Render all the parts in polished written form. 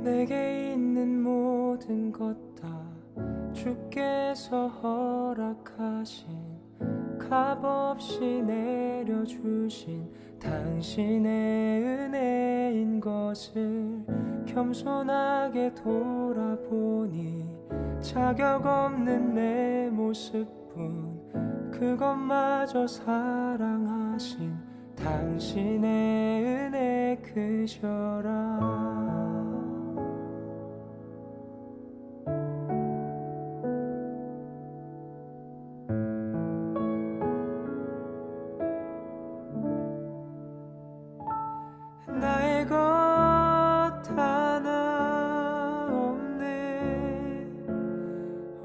내게 있는 모든 것 다 주께서 허락하신 값없이 내려주신 당신의 은혜인 것을 겸손하게 돌아보니 자격 없는 내 모습뿐 그것마저 사랑하신 당신의 은혜 크셔라. 나의 것 하나 없네.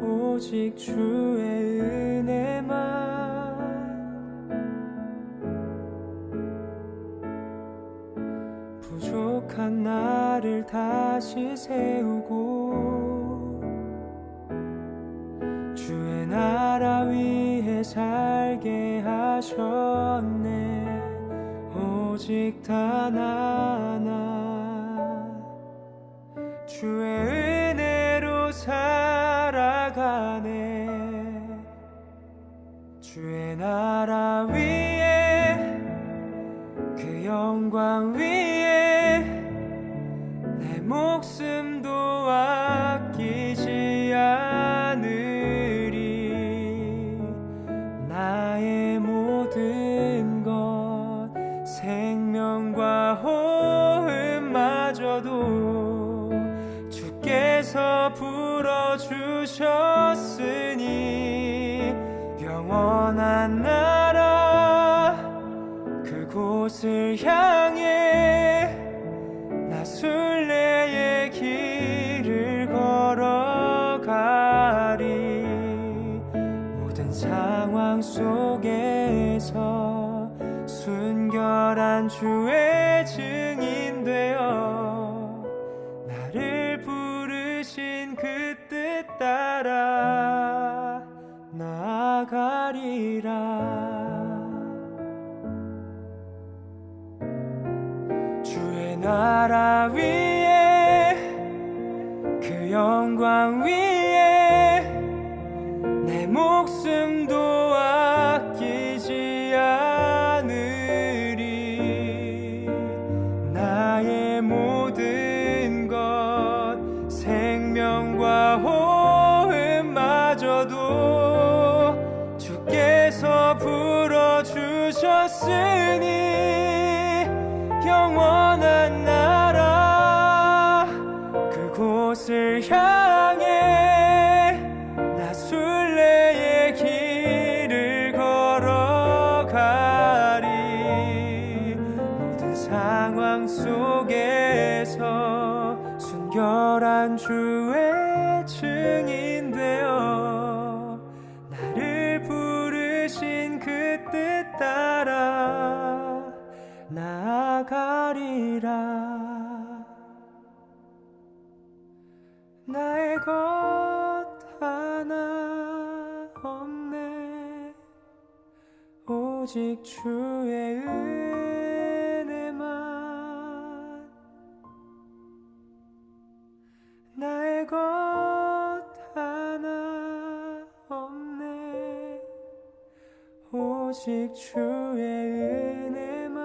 오직 주의 은혜만. 부족한 나를 다시 세우고 주의 나라 위에 살게 하셨네. 오직 단 하나 주의 은혜로 살아가네. 주의 나라 위에 그 영광 위에 내 목숨도 아끼지 않으리. 나의 모든 것 생명과 호흡마저도 주께서 불어주셨으니 영원한 나라 그곳을 향해 나 순례의 길을 걸어가리. 모든 상황 속에서 순결한 주의 증인 되어 나를 부르신 그 뜻 따라 나아가리라. 주의 나라 위에 그 영광 위에 내 목숨도 아끼지 않으리. 나의 모든 것 생명과 호흡마저도 주께서 불어주셨으니 영원한 나라 그곳을 향해 나 순례의 길을 걸어가리. 모든 상황 속에서 순결한 주의 증인 되어 나를 부르신 그 뜻 따라 나아가리라. 나의 것 하나 없네. 오직 주의 은혜만. 나의 것 하나 없네. 오직 주의 은혜만.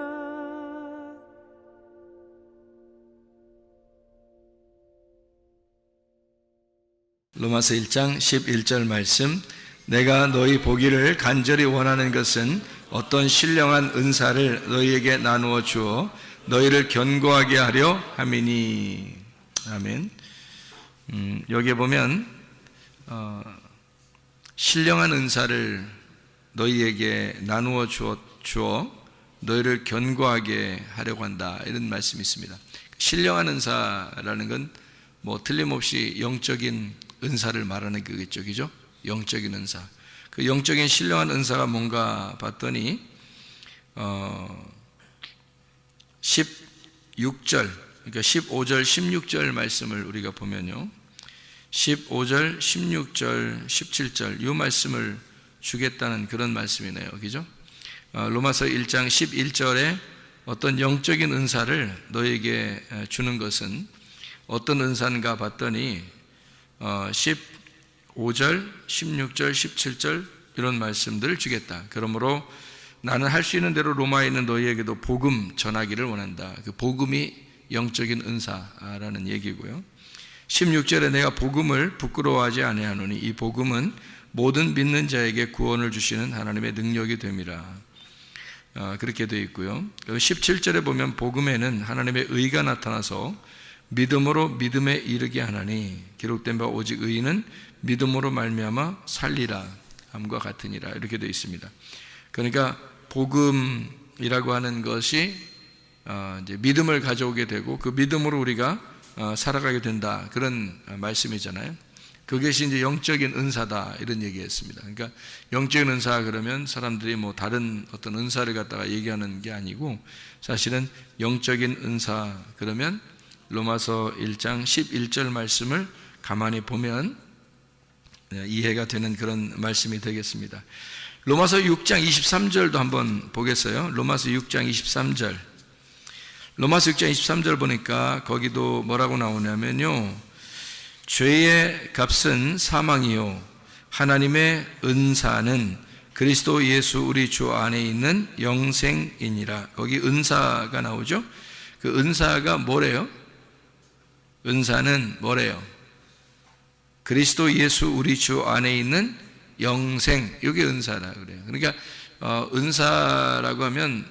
로마서 1장 11절 말씀. 내가 너희 보기를 간절히 원하는 것은 어떤 신령한 은사를 너희에게 나누어 주어 너희를 견고하게 하려 함이니. 아멘. 여기에 보면 신령한 은사를 너희에게 나누어 주어 너희를 견고하게 하려고 한다, 이런 말씀이 있습니다. 신령한 은사라는 건 틀림없이 영적인 은사를 말하는 거겠죠, 그죠? 영적인 은사. 그 영적인 신령한 은사가 뭔가 봤더니 16절, 그러니까 15절, 16절 말씀을 우리가 보면요, 15절, 16절, 17절 이 말씀을 주겠다는 그런 말씀이네요, 그죠? 로마서 1장 11절에 어떤 영적인 은사를 너에게 주는 것은 어떤 은사인가 봤더니 15절, 16절, 17절 이런 말씀들을 주겠다. 그러므로 나는 할 수 있는 대로 로마에 있는 너희에게도 복음 전하기를 원한다. 그 복음이 영적인 은사라는 얘기고요. 16절에 내가 복음을 부끄러워하지 아니하노니 이 복음은 모든 믿는 자에게 구원을 주시는 하나님의 능력이 됨이라. 그렇게 되어 있고요. 17절에 보면 복음에는 하나님의 의가 나타나서 믿음으로 믿음에 이르게 하나니 기록된 바 오직 의인은 믿음으로 말미암아 살리라 함과 같으니라 이렇게 되어 있습니다. 그러니까 복음이라고 하는 것이 이제 믿음을 가져오게 되고 그 믿음으로 우리가 살아가게 된다 그런 말씀이잖아요. 그것이 이제 영적인 은사다 이런 얘기했습니다. 그러니까 영적인 은사 그러면 사람들이 뭐 다른 어떤 은사를 갖다가 얘기하는 게 아니고 사실은 영적인 은사 그러면 로마서 1장 11절 말씀을 가만히 보면 이해가 되는 그런 말씀이 되겠습니다. 로마서 6장 23절도 한번 보겠어요. 로마서 6장 23절. 로마서 6장 23절 보니까 거기도 뭐라고 나오냐면요. 죄의 값은 사망이요 하나님의 은사는 그리스도 예수 우리 주 안에 있는 영생이니라. 거기 은사가 나오죠. 그 은사가 뭐래요? 은사는 뭐래요? 그리스도 예수 우리 주 안에 있는 영생, 이게 은사라 그래요. 그러니까 은사라고 하면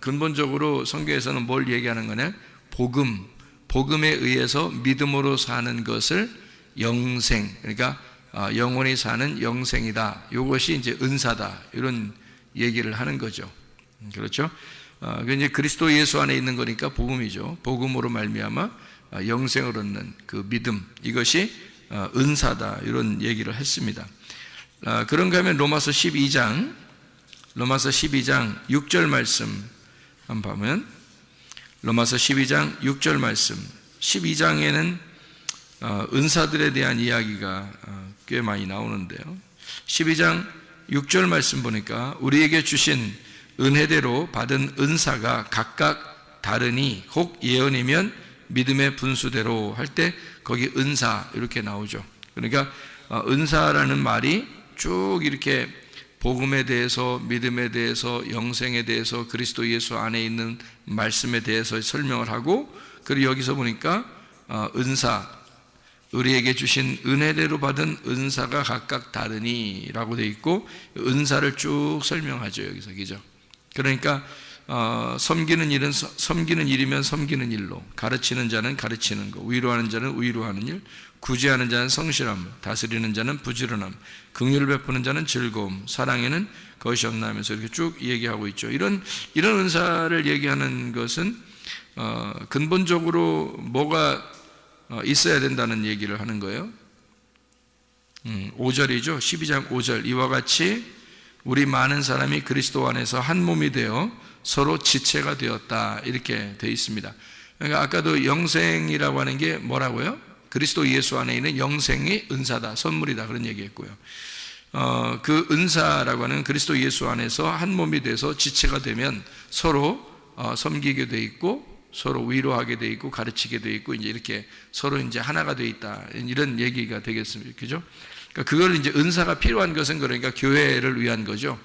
근본적으로 성경에서는 뭘 얘기하는 거냐? 복음에 의해서 믿음으로 사는 것을 영생, 그러니까 영원히 사는 영생이다. 이것이 이제 은사다. 이런 얘기를 하는 거죠. 그렇죠? 이제 그리스도 예수 안에 있는 거니까 복음이죠. 복음으로 말미암아 영생을 얻는 그 믿음, 이것이 은사다. 이런 얘기를 했습니다. 그런가 하면 로마서 12장 6절 말씀 한번 보면 로마서 12장 6절 말씀 12장에는 은사들에 대한 이야기가 꽤 많이 나오는데요. 12장 6절 말씀 보니까 우리에게 주신 은혜대로 받은 은사가 각각 다르니 혹 예언이면 믿음의 분수대로 할 때 거기 은사 이렇게 나오죠. 그러니까 은사라는 말이 쭉 이렇게 복음에 대해서 믿음에 대해서 영생에 대해서 그리스도 예수 안에 있는 말씀에 대해서 설명을 하고 그리고 여기서 보니까 은사 우리에게 주신 은혜대로 받은 은사가 각각 다르니 라고 되어 있고 은사를 쭉 설명하죠. 여기서 그죠? 그러니까 섬기는 일은 섬기는 일이면 섬기는 일로, 가르치는 자는 가르치는 거, 위로하는 자는 위로하는 일, 구제하는 자는 성실함, 다스리는 자는 부지런함, 긍휼을 베푸는 자는 즐거움, 사랑에는 것이 없나 하면서 이렇게 쭉 얘기하고 있죠. 이런 은사를 얘기하는 것은 근본적으로 뭐가 있어야 된다는 얘기를 하는 거예요. 5절이죠. 12장 5절. 이와 같이 우리 많은 사람이 그리스도 안에서 한 몸이 되어 서로 지체가 되었다 이렇게 되어 있습니다. 그러니까 아까도 영생이라고 하는 게 뭐라고요? 그리스도 예수 안에 있는 영생이 은사다, 선물이다 그런 얘기했고요. 그 은사라고 하는 그리스도 예수 안에서 한 몸이 돼서 지체가 되면 서로 섬기게 돼 있고 서로 위로하게 돼 있고 가르치게 돼 있고 이제 이렇게 서로 이제 하나가 돼 있다 이런 얘기가 되겠습니다. 그죠? 그러니까 그걸 이제 은사가 필요한 것은 그러니까 교회를 위한 거죠.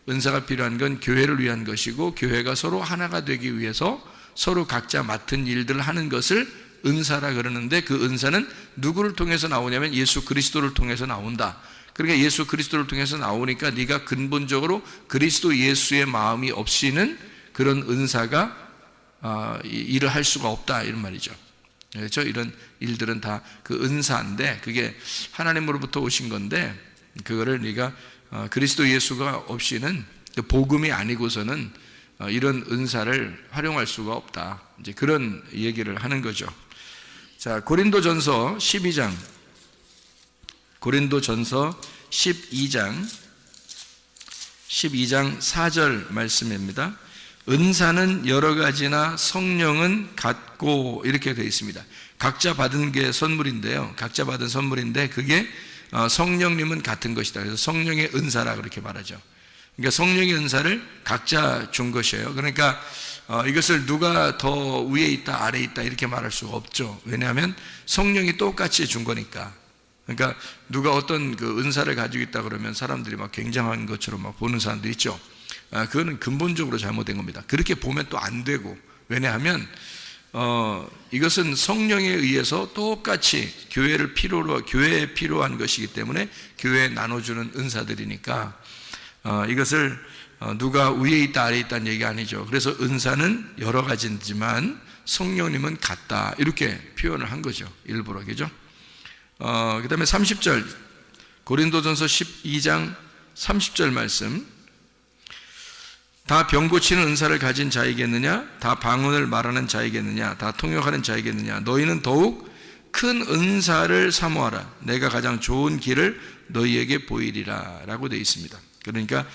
은사가 필요한 건 교회를 위한 것이고 교회가 서로 하나가 되기 위해서 서로 각자 맡은 일들을 하는 것을 은사라 그러는데 그 은사는 누구를 통해서 나오냐면 예수 그리스도를 통해서 나온다. 그러니까 예수 그리스도를 통해서 나오니까 네가 근본적으로 그리스도 예수의 마음이 없이는 그런 은사가 일을 할 수가 없다 이런 말이죠. 그렇죠? 이런 일들은 다 그 은사인데 그게 하나님으로부터 오신 건데 그거를 네가 그리스도 예수가 없이는 복음이 아니고서는 이런 은사를 활용할 수가 없다. 이제 그런 얘기를 하는 거죠. 자, 고린도전서 12장 12장 4절 말씀입니다. 은사는 여러 가지나 성령은 같고 이렇게 되어 있습니다. 각자 받은 게 선물인데요. 각자 받은 선물인데 그게 성령님은 같은 것이다. 그래서 성령의 은사라 그렇게 말하죠. 그러니까 성령의 은사를 각자 준 것이에요. 그러니까 이것을 누가 더 위에 있다 아래에 있다 이렇게 말할 수가 없죠. 왜냐하면 성령이 똑같이 준 거니까. 그러니까 누가 어떤 그 은사를 가지고 있다 그러면 사람들이 막 굉장한 것처럼 막 보는 사람들 있죠. 그거는 근본적으로 잘못된 겁니다. 그렇게 보면 또 안 되고, 왜냐하면 이것은 성령에 의해서 똑같이 교회에 필요한 것이기 때문에 교회에 나눠주는 은사들이니까 이것을 누가 위에 있다 아래에 있다는 얘기 아니죠. 그래서 은사는 여러 가지지만 성령님은 같다 이렇게 표현을 한 거죠. 일부러, 그죠? 그 다음에 30절 고린도전서 12장 30절 말씀, 다 병 고치는 은사를 가진 자이겠느냐? 다 방언을 말하는 자이겠느냐? 다 통역하는 자이겠느냐? 너희는 더욱 큰 은사를 사모하라. 내가 가장 좋은 길을 너희에게 보이리라 라고 되어 있습니다. 그러니까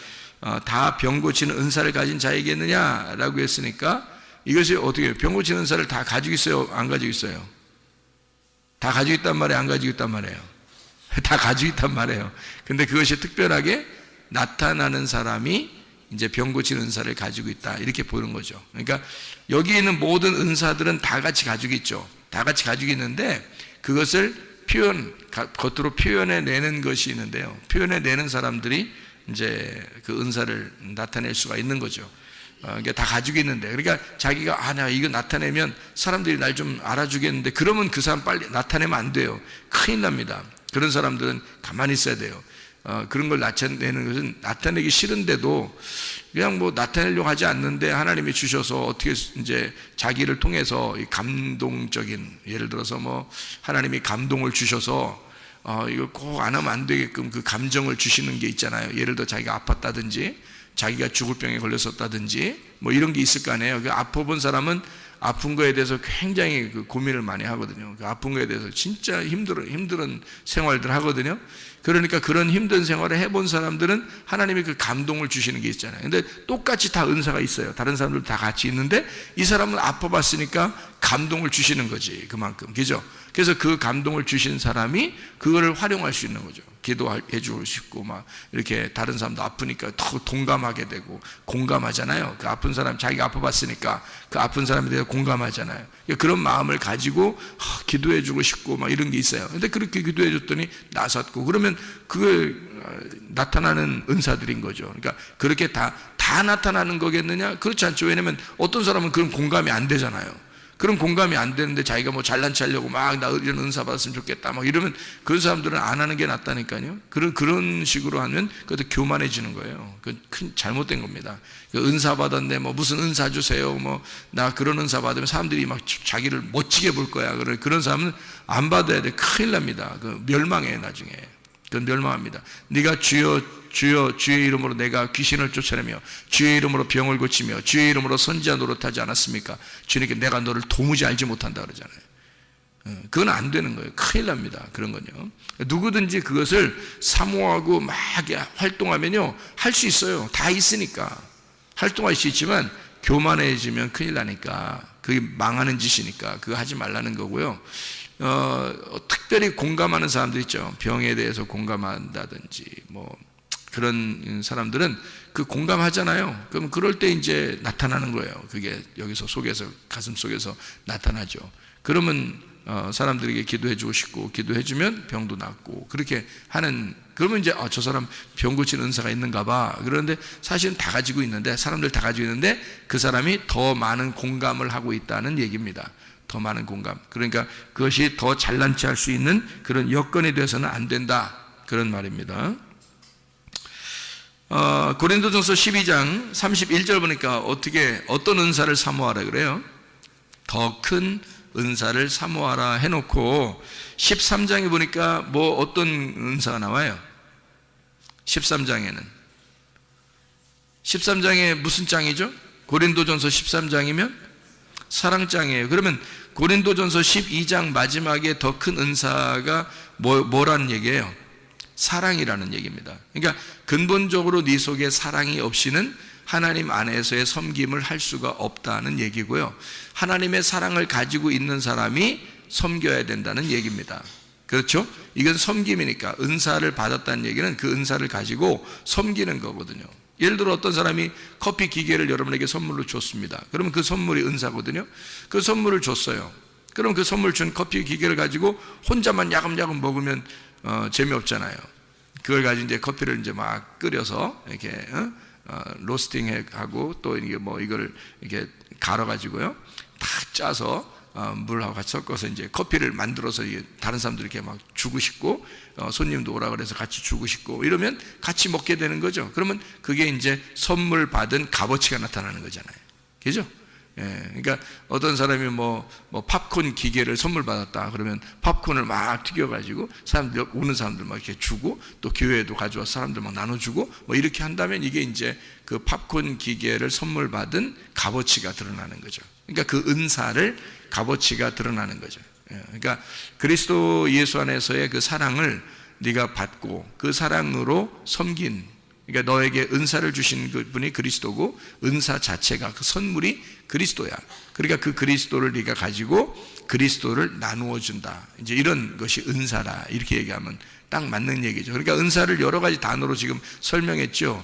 다 병 고치는 은사를 가진 자이겠느냐 라고 했으니까 이것이 어떻게 해요? 병 고치는 은사를 다 가지고 있어요? 안 가지고 있어요? 다 가지고 있단 말이에요? 안 가지고 있단 말이에요? 다 가지고 있단 말이에요. 근데 그것이 특별하게 나타나는 사람이 이제 병 고치는 은사를 가지고 있다 이렇게 보는 거죠. 그러니까 여기 있는 모든 은사들은 다 같이 가지고 있죠. 다 같이 가지고 있는데 그것을 겉으로 표현해내는 것이 있는데요. 표현해내는 사람들이 이제 그 은사를 나타낼 수가 있는 거죠. 이게 다 가지고 있는데, 그러니까 자기가 나 이거 나타내면 사람들이 날 좀 알아주겠는데, 그러면 그 사람 빨리 나타내면 안 돼요. 큰일 납니다. 그런 사람들은 가만히 있어야 돼요. 그런 걸 나타내는 것은 나타내기 싫은데도 그냥 뭐 나타내려고 하지 않는데 하나님이 주셔서 어떻게 이제 자기를 통해서 이 감동적인, 예를 들어서 뭐 하나님이 감동을 주셔서 이거 꼭 안 하면 안 되게끔 그 감정을 주시는 게 있잖아요. 예를 들어 자기가 아팠다든지 자기가 죽을 병에 걸렸었다든지 뭐 이런 게 있을 거 아니에요. 그 아파본 사람은 아픈 거에 대해서 굉장히 그 고민을 많이 하거든요. 그 아픈 거에 대해서 진짜 힘든 생활들 하거든요. 그러니까 그런 힘든 생활을 해본 사람들은 하나님이 그 감동을 주시는 게 있잖아요. 근데 똑같이 다 은사가 있어요. 다른 사람들 다 같이 있는데 이 사람은 아파봤으니까 감동을 주시는 거지, 그만큼. 그죠? 그래서 그 감동을 주신 사람이 그거를 활용할 수 있는 거죠. 기도해 주고 싶고 막 이렇게 다른 사람도 아프니까 더 동감하게 되고 공감하잖아요. 그 아픈 사람, 자기가 아파봤으니까 그 아픈 사람에 대해서 공감하잖아요. 그런 마음을 가지고 기도해 주고 싶고 막 이런 게 있어요. 근데 그렇게 기도해 줬더니 나섰고, 그러면 그게 나타나는 은사들인 거죠. 그러니까 그렇게 다 나타나는 거겠느냐? 그렇지 않죠. 왜냐면 어떤 사람은 그런 공감이 안 되잖아요. 그런 공감이 안 되는데 자기가 뭐 잘난 체하려고 막 나 이런 은사 받았으면 좋겠다 막 이러면 그런 사람들은 안 하는 게 낫다니까요. 그런 식으로 하면 그것도 교만해지는 거예요. 그 큰 잘못된 겁니다. 그 은사 받았네, 뭐 무슨 은사 주세요, 뭐 나 그런 은사 받으면 사람들이 막 자기를 멋지게 볼 거야. 그런 사람은 안 받아야 돼. 큰일 납니다. 그 멸망해 나중에. 그건 멸망합니다. 네가 주의 이름으로 내가 귀신을 쫓아내며 주의 이름으로 병을 고치며 주의 이름으로 선지자 노릇하지 않았습니까? 주님께 내가 너를 도무지 알지 못한다 그러잖아요. 그건 안 되는 거예요. 큰일 납니다. 그런 건요. 누구든지 그것을 사모하고 막 활동하면요, 할 수 있어요. 다 있으니까 활동할 수 있지만 교만해지면 큰일 나니까, 그게 망하는 짓이니까 그거 하지 말라는 거고요. 특별히 공감하는 사람들 있죠. 병에 대해서 공감한다든지 뭐 그런 사람들은 그 공감하잖아요. 그럼 그럴 때 이제 나타나는 거예요. 그게 여기서 속에서, 가슴 속에서 나타나죠. 그러면 사람들에게 기도해 주고 싶고, 기도해 주면 병도 낫고, 그렇게 하는, 그러면 이제 저 사람 병 고치는 은사가 있는가 봐. 그런데 사실은 다 가지고 있는데, 사람들 다 가지고 있는데 그 사람이 더 많은 공감을 하고 있다는 얘기입니다. 더 많은 공감. 그러니까 그것이 더 잘난 체할 수 있는 그런 여건이 되어서는 안 된다, 그런 말입니다. 고린도전서 12장 31절 보니까 어떤 은사를 사모하라 그래요? 더 큰 은사를 사모하라 해놓고 13장에 보니까 뭐 어떤 은사가 나와요? 13장에 무슨 장이죠? 고린도전서 13장이면 사랑장이에요. 그러면 고린도전서 12장 마지막에 더 큰 은사가 뭐라는 얘기예요? 사랑이라는 얘기입니다. 그러니까 근본적으로 네 속에 사랑이 없이는 하나님 안에서의 섬김을 할 수가 없다는 얘기고요. 하나님의 사랑을 가지고 있는 사람이 섬겨야 된다는 얘기입니다. 그렇죠? 이건 섬김이니까, 은사를 받았다는 얘기는 그 은사를 가지고 섬기는 거거든요. 예를 들어 어떤 사람이 커피 기계를 여러분에게 선물로 줬습니다. 그러면 그 선물이 은사거든요. 그 선물을 줬어요. 그럼 그 선물 준 커피 기계를 가지고 혼자만 야금야금 먹으면 재미없잖아요. 그걸 가지고 이제 커피를 이제 막 끓여서 이렇게 로스팅하고 또 이게 뭐 이거를 이렇게 갈아 가지고요, 다 짜서 물하고 같이 섞어서 이제 커피를 만들어서 다른 사람들 이렇게 막 주고 싶고, 손님도 오라 그래서 같이 주고 싶고 이러면 같이 먹게 되는 거죠. 그러면 그게 이제 선물 받은 값어치가 나타나는 거잖아요. 그죠? 예, 그러니까 어떤 사람이 뭐 팝콘 기계를 선물 받았다 그러면 팝콘을 막 튀겨가지고 사람들, 오는 사람들 막 이렇게 주고, 또 교회에도 가져와서 사람들 막 나눠주고 뭐 이렇게 한다면 이게 이제 그 팝콘 기계를 선물 받은 값어치가 드러나는 거죠. 그러니까 그 은사를 값어치가 드러나는 거죠. 예, 그러니까 그리스도 예수 안에서의 그 사랑을 네가 받고 그 사랑으로 섬긴, 그러니까 너에게 은사를 주신 분이 그리스도고 은사 자체가, 그 선물이 그리스도야. 그러니까 그 그리스도를 네가 가지고 그리스도를 나누어 준다. 이제 이런 것이 은사라, 이렇게 얘기하면 딱 맞는 얘기죠. 그러니까 은사를 여러 가지 단어로 지금 설명했죠.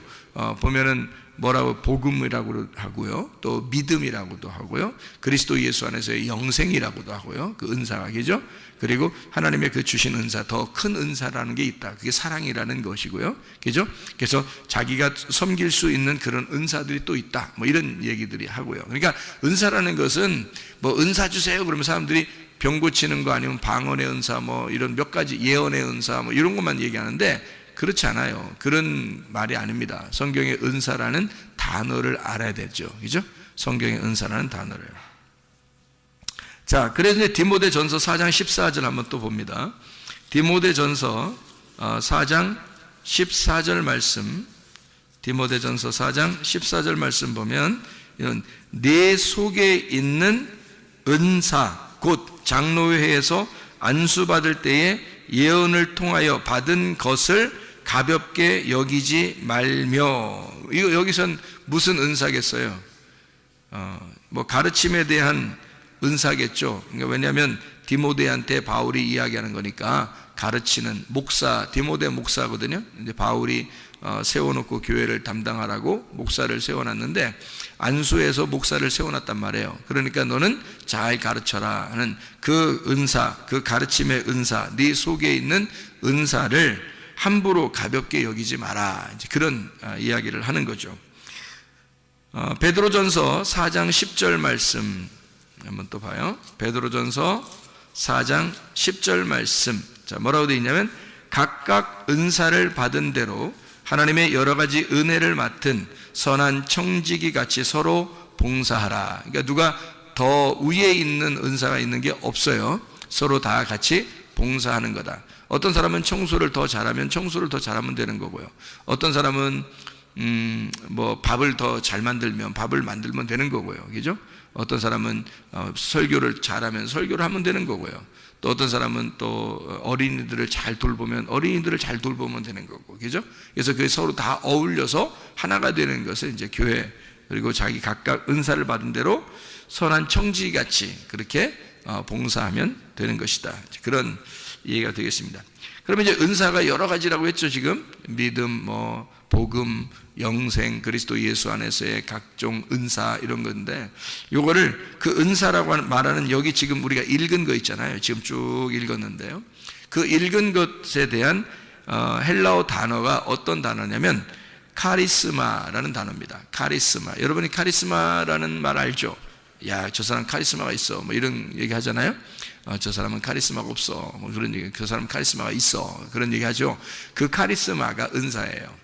보면은 뭐라고, 복음이라고 하고요, 또 믿음이라고도 하고요, 그리스도 예수 안에서의 영생이라고도 하고요, 그 은사가, 그죠? 그리고 하나님의 그 주신 은사, 더 큰 은사라는 게 있다. 그게 사랑이라는 것이고요, 그죠? 그래서 자기가 섬길 수 있는 그런 은사들이 또 있다, 뭐 이런 얘기들이 하고요. 그러니까 은사라는 것은 뭐 은사 주세요 그러면 사람들이 병 고치는 거 아니면 방언의 은사, 뭐 이런 몇 가지, 예언의 은사, 뭐 이런 것만 얘기하는데 그렇지 않아요. 그런 말이 아닙니다. 성경의 은사라는 단어를 알아야 되죠. 그죠? 성경의 은사라는 단어를. 자, 그래서 이제 디모데전서 4장 14절 한번 또 봅니다. 디모데전서 4장 14절 말씀, 디모데전서 4장 14절 말씀 보면, 이런 내 속에 있는 은사, 곧 장로회에서 안수받을 때에 예언을 통하여 받은 것을 가볍게 여기지 말며. 이거 여기선 무슨 은사겠어요? 뭐 가르침에 대한 은사겠죠. 그러니까 왜냐하면 디모데한테 바울이 이야기하는 거니까, 가르치는 목사, 디모데 목사거든요. 이제 바울이 세워놓고 교회를 담당하라고 목사를 세워놨는데 안수에서 목사를 세워놨단 말이에요. 그러니까 너는 잘 가르쳐라 하는 그 은사, 그 가르침의 은사, 네 속에 있는 은사를 함부로 가볍게 여기지 마라, 이제 그런 이야기를 하는 거죠. 베드로전서 4장 10절 말씀 한번 또 봐요. 베드로전서 4장 10절 말씀. 자, 뭐라고 되어 있냐면, 각각 은사를 받은 대로 하나님의 여러 가지 은혜를 맡은 선한 청지기 같이 서로 봉사하라. 그러니까 누가 더 위에 있는 은사가 있는 게 없어요. 서로 다 같이 봉사하는 거다. 어떤 사람은 청소를 더 잘하면 청소를 더 잘하면 되는 거고요. 어떤 사람은 뭐 밥을 더 잘 만들면 밥을 만들면 되는 거고요. 그죠? 어떤 사람은 설교를 잘하면 설교를 하면 되는 거고요. 또 어떤 사람은 또 어린이들을 잘 돌보면 어린이들을 잘 돌보면 되는 거고, 그죠? 그래서 그게 서로 다 어울려서 하나가 되는 것을 이제 교회, 그리고 자기 각각 은사를 받은 대로 선한 청지기같이 그렇게 봉사하면 되는 것이다. 그런 이해가 되겠습니다. 그러면 이제 은사가 여러 가지라고 했죠. 지금 믿음, 뭐 복음, 영생, 그리스도 예수 안에서의 각종 은사, 이런 건데, 요거를 그 은사라고 말하는, 여기 지금 우리가 읽은 거 있잖아요. 지금 쭉 읽었는데요. 그 읽은 것에 대한 헬라어 단어가 어떤 단어냐면 카리스마라는 단어입니다. 카리스마. 여러분이 카리스마라는 말 알죠? 야, 저 사람 카리스마가 있어, 뭐 이런 얘기 하잖아요. 저 사람은 카리스마가 없어, 뭐 그런 얘기. 그 사람은 카리스마가 있어, 그런 얘기 하죠. 그 카리스마가 은사예요.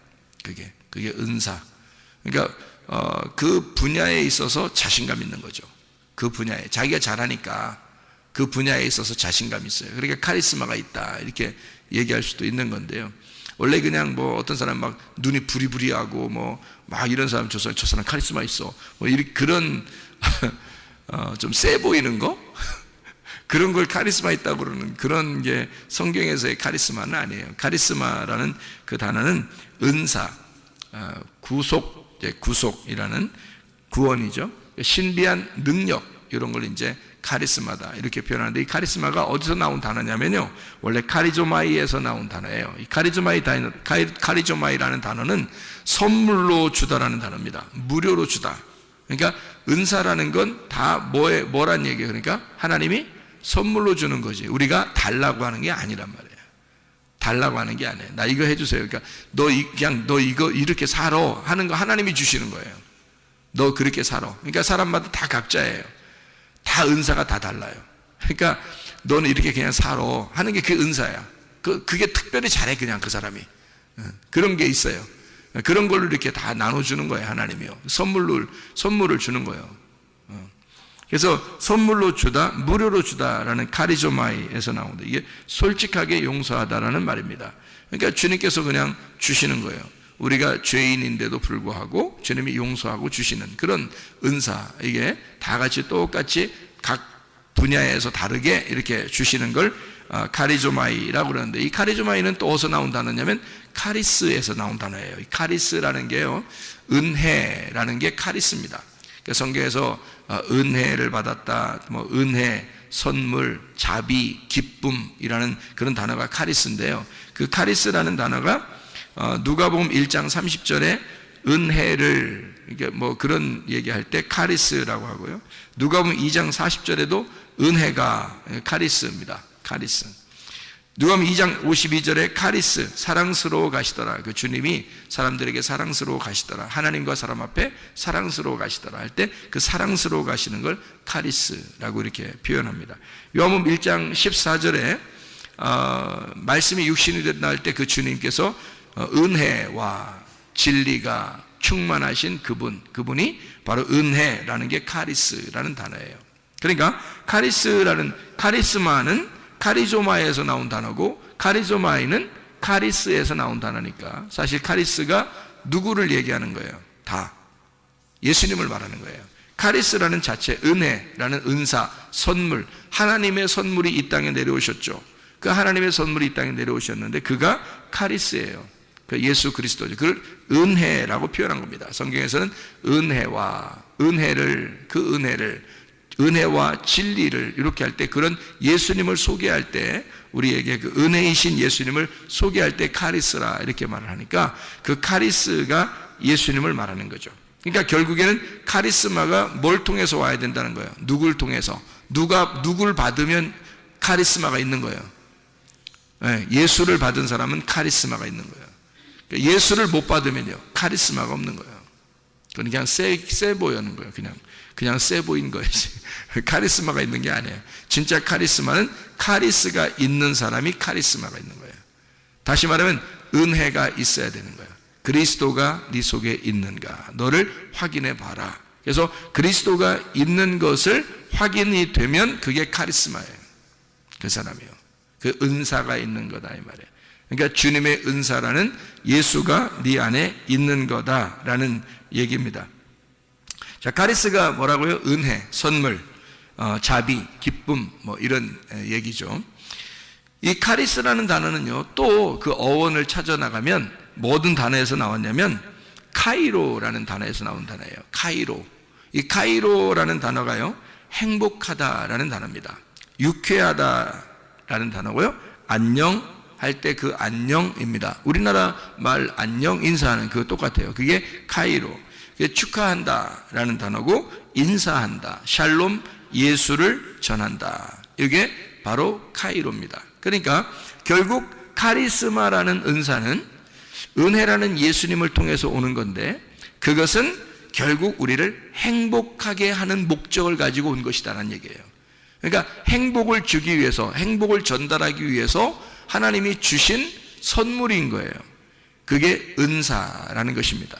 그게 은사. 그러니까 그 분야에 있어서 자신감 있는 거죠. 그 분야에 자기가 잘하니까 그 분야에 있어서 자신감 있어요. 그러니까 카리스마가 있다, 이렇게 얘기할 수도 있는 건데요. 원래 그냥 뭐 어떤 사람 막 눈이 부리부리하고 뭐 막 이런 사람, 저 사람 카리스마 있어, 뭐 이렇게 그런 좀 세 보이는 거 그런 걸 카리스마 있다고 그러는, 그런 게 성경에서의 카리스마는 아니에요. 카리스마라는 그 단어는 은사, 구속이라는 구원이죠. 신비한 능력, 이런 걸 이제 카리스마다 이렇게 표현하는데, 이 카리스마가 어디서 나온 단어냐면요, 원래 카리조마이에서 나온 단어예요. 이 카리조마이라는 단어는 선물로 주다라는 단어입니다. 무료로 주다. 그러니까 은사라는 건 다 뭐란 얘기예요? 그러니까 하나님이 선물로 주는 거지, 우리가 달라고 하는 게 아니란 말이에요. 달라고 하는 게 아니에요. 나 이거 해주세요. 그러니까 너 이거 이렇게 살아 하는 거 하나님이 주시는 거예요. 너 그렇게 살아. 그러니까 사람마다 다 각자예요. 다 은사가 다 달라요. 그러니까 너는 이렇게 그냥 살아 하는 게 그 은사야. 그게 특별히 잘해, 그냥 그 사람이. 그런 게 있어요. 그런 걸로 이렇게 다 나눠주는 거예요, 하나님이요. 선물을 주는 거예요. 그래서 선물로 주다, 무료로 주다라는 카리조마이에서 나온다. 이게 솔직하게 용서하다라는 말입니다. 그러니까 주님께서 그냥 주시는 거예요. 우리가 죄인인데도 불구하고 주님이 용서하고 주시는 그런 은사, 이게 다 같이 똑같이 각 분야에서 다르게 이렇게 주시는 걸 카리조마이라고 그러는데, 이 카리조마이는 또 어디서 나온 단어냐면 카리스에서 나온 단어예요. 이 카리스라는 게요, 은혜라는 게 카리스입니다. 성경에서 은혜를 받았다, 뭐 은혜, 선물, 자비, 기쁨이라는 그런 단어가 카리스인데요, 그 카리스라는 단어가 누가복음 1장 30절에 은혜를, 이게 뭐 그런 얘기할 때 카리스라고 하고요, 누가복음 2장 40절에도 은혜가 카리스입니다. 카리스. 누가복음 2장 52절에 카리스, 사랑스러워 가시더라. 그 주님이 사람들에게 사랑스러워 가시더라. 하나님과 사람 앞에 사랑스러워 가시더라 할 때 그 사랑스러워 가시는 걸 카리스라고 이렇게 표현합니다. 요한복음 1장 14절에 말씀이 육신이 됐다 할 때 그 주님께서 은혜와 진리가 충만하신 그분이 바로 은혜라는 게 카리스라는 단어예요. 그러니까 카리스마는 카리조마에서 나온 단어고, 카리조마이는 카리스에서 나온 단어니까 사실 카리스가 누구를 얘기하는 거예요? 다 예수님을 말하는 거예요. 카리스라는 자체, 은혜라는 은사, 선물, 하나님의 선물이 이 땅에 내려오셨죠. 그 하나님의 선물이 이 땅에 내려오셨는데 그가 카리스예요. 그 예수 그리스도죠. 그걸 은혜라고 표현한 겁니다. 성경에서는 은혜와 진리를 이렇게 할 때, 그런 예수님을 소개할 때, 우리에게 그 은혜이신 예수님을 소개할 때 카리스라 이렇게 말을 하니까, 그 카리스가 예수님을 말하는 거죠. 그러니까 결국에는 카리스마가 뭘 통해서 와야 된다는 거예요? 누굴 통해서? 누굴 받으면 카리스마가 있는 거예요? 예수를 받은 사람은 카리스마가 있는 거예요. 예수를 못 받으면요, 카리스마가 없는 거예요. 그냥 세 보이는 거예요. 그냥 세 보인 거예요. 카리스마가 있는 게 아니에요. 진짜 카리스마는 카리스가 있는 사람이 카리스마가 있는 거예요. 다시 말하면 은혜가 있어야 되는 거예요. 그리스도가 네 속에 있는가, 너를 확인해 봐라. 그래서 그리스도가 있는 것을 확인이 되면 그게 카리스마예요. 그 사람이요. 그 은사가 있는 거다 이 말이에요. 그러니까 주님의 은사라는 예수가 네 안에 있는 거다라는 얘기입니다. 자, 카리스가 뭐라고요? 은혜, 선물, 자비, 기쁨, 뭐 이런 얘기죠. 이 카리스라는 단어는요, 또 그 어원을 찾아 나가면 모든 단어에서 나왔냐면 카이로라는 단어에서 나온 단어예요. 카이로. 이 카이로라는 단어가요, 행복하다라는 단어입니다. 유쾌하다라는 단어고요, 안녕 할 때 그 안녕입니다. 우리나라 말 안녕 인사하는 그거 똑같아요. 그게 카이로. 축하한다라는 단어고, 인사한다, 샬롬, 예수를 전한다, 이게 바로 카이로입니다. 그러니까 결국 카리스마라는 은사는 은혜라는 예수님을 통해서 오는 건데, 그것은 결국 우리를 행복하게 하는 목적을 가지고 온 것이다라는 얘기예요. 그러니까 행복을 주기 위해서, 행복을 전달하기 위해서 하나님이 주신 선물인 거예요. 그게 은사라는 것입니다.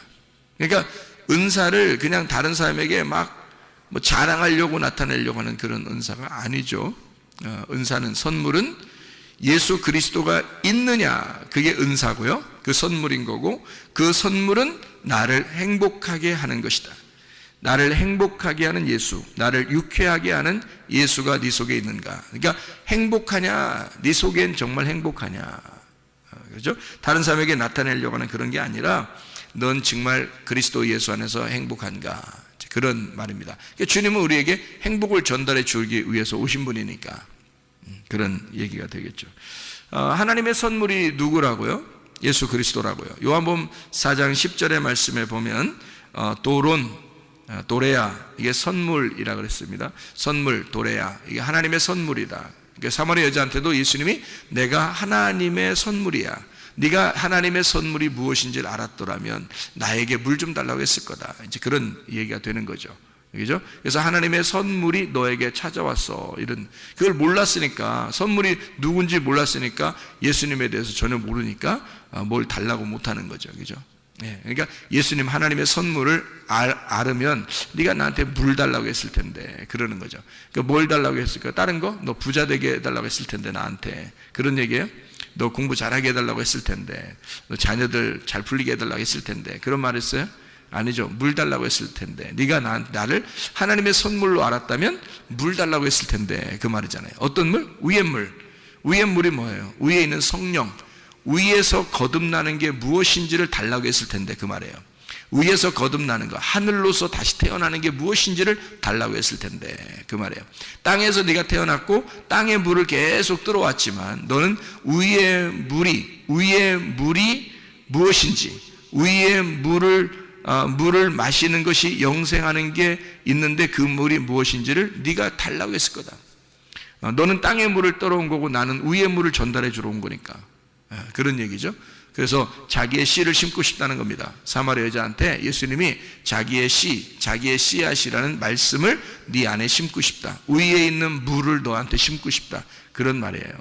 그러니까 은사를 그냥 다른 사람에게 막 뭐 자랑하려고 나타내려고 하는 그런 은사가 아니죠. 은사는, 선물은 예수 그리스도가 있느냐, 그게 은사고요, 그 선물인 거고, 그 선물은 나를 행복하게 하는 것이다. 나를 행복하게 하는 예수, 나를 유쾌하게 하는 예수가 네 속에 있는가. 그러니까 행복하냐, 네 속엔 정말 행복하냐, 그렇죠? 다른 사람에게 나타내려고 하는 그런 게 아니라 넌 정말 그리스도 예수 안에서 행복한가, 그런 말입니다. 그러니까 주님은 우리에게 행복을 전달해 주기 위해서 오신 분이니까 그런 얘기가 되겠죠. 하나님의 선물이 누구라고요? 예수 그리스도라고요. 요한복음 4장 10절의 말씀에 보면 도레야, 이게 선물이라 그랬습니다. 선물, 도레야, 이게 하나님의 선물이다. 그러니까 사마리아 여자한테도 예수님이 내가 하나님의 선물이야, 네가 하나님의 선물이 무엇인지를 알았더라면 나에게 물 좀 달라고 했을 거다. 이제 그런 얘기가 되는 거죠. 그죠? 그래서 하나님의 선물이 너에게 찾아왔어. 그걸 몰랐으니까, 선물이 누군지 몰랐으니까, 예수님에 대해서 전혀 모르니까 뭘 달라고 못하는 거죠. 그죠? 예, 그러니까 예수님 하나님의 선물을 알으면 네가 나한테 물 달라고 했을 텐데, 그러는 거죠. 그러니까 뭘 달라고 했을까? 다른 거? 너 부자 되게 해달라고 했을 텐데, 나한테. 그런 얘기예요? 너 공부 잘하게 해달라고 했을 텐데, 너 자녀들 잘 풀리게 해달라고 했을 텐데, 그런 말 했어요? 아니죠. 물 달라고 했을 텐데, 네가 나를 하나님의 선물로 알았다면 물 달라고 했을 텐데, 그 말이잖아요. 어떤 물? 위의 물. 위의 물이 뭐예요? 위에 있는 성령, 위에서 거듭나는 게 무엇인지를 달라고 했을 텐데, 그 말이에요. 위에서 거듭나는 거, 하늘로서 다시 태어나는 게 무엇인지를 달라고 했을 텐데, 그 말이에요. 땅에서 네가 태어났고 땅의 물을 계속 들어왔지만, 너는 위의 물이 무엇인지, 위의 물을 마시는 것이 영생하는 게 있는데, 그 물이 무엇인지를 네가 달라고 했을 거다. 너는 땅의 물을 떨어온 거고 나는 위의 물을 전달해 주러 온 거니까, 그런 얘기죠. 그래서 자기의 씨를 심고 싶다는 겁니다. 사마리아 여자한테 예수님이 자기의 씨앗이라는 말씀을 네 안에 심고 싶다. 위에 있는 물을 너한테 심고 싶다. 그런 말이에요.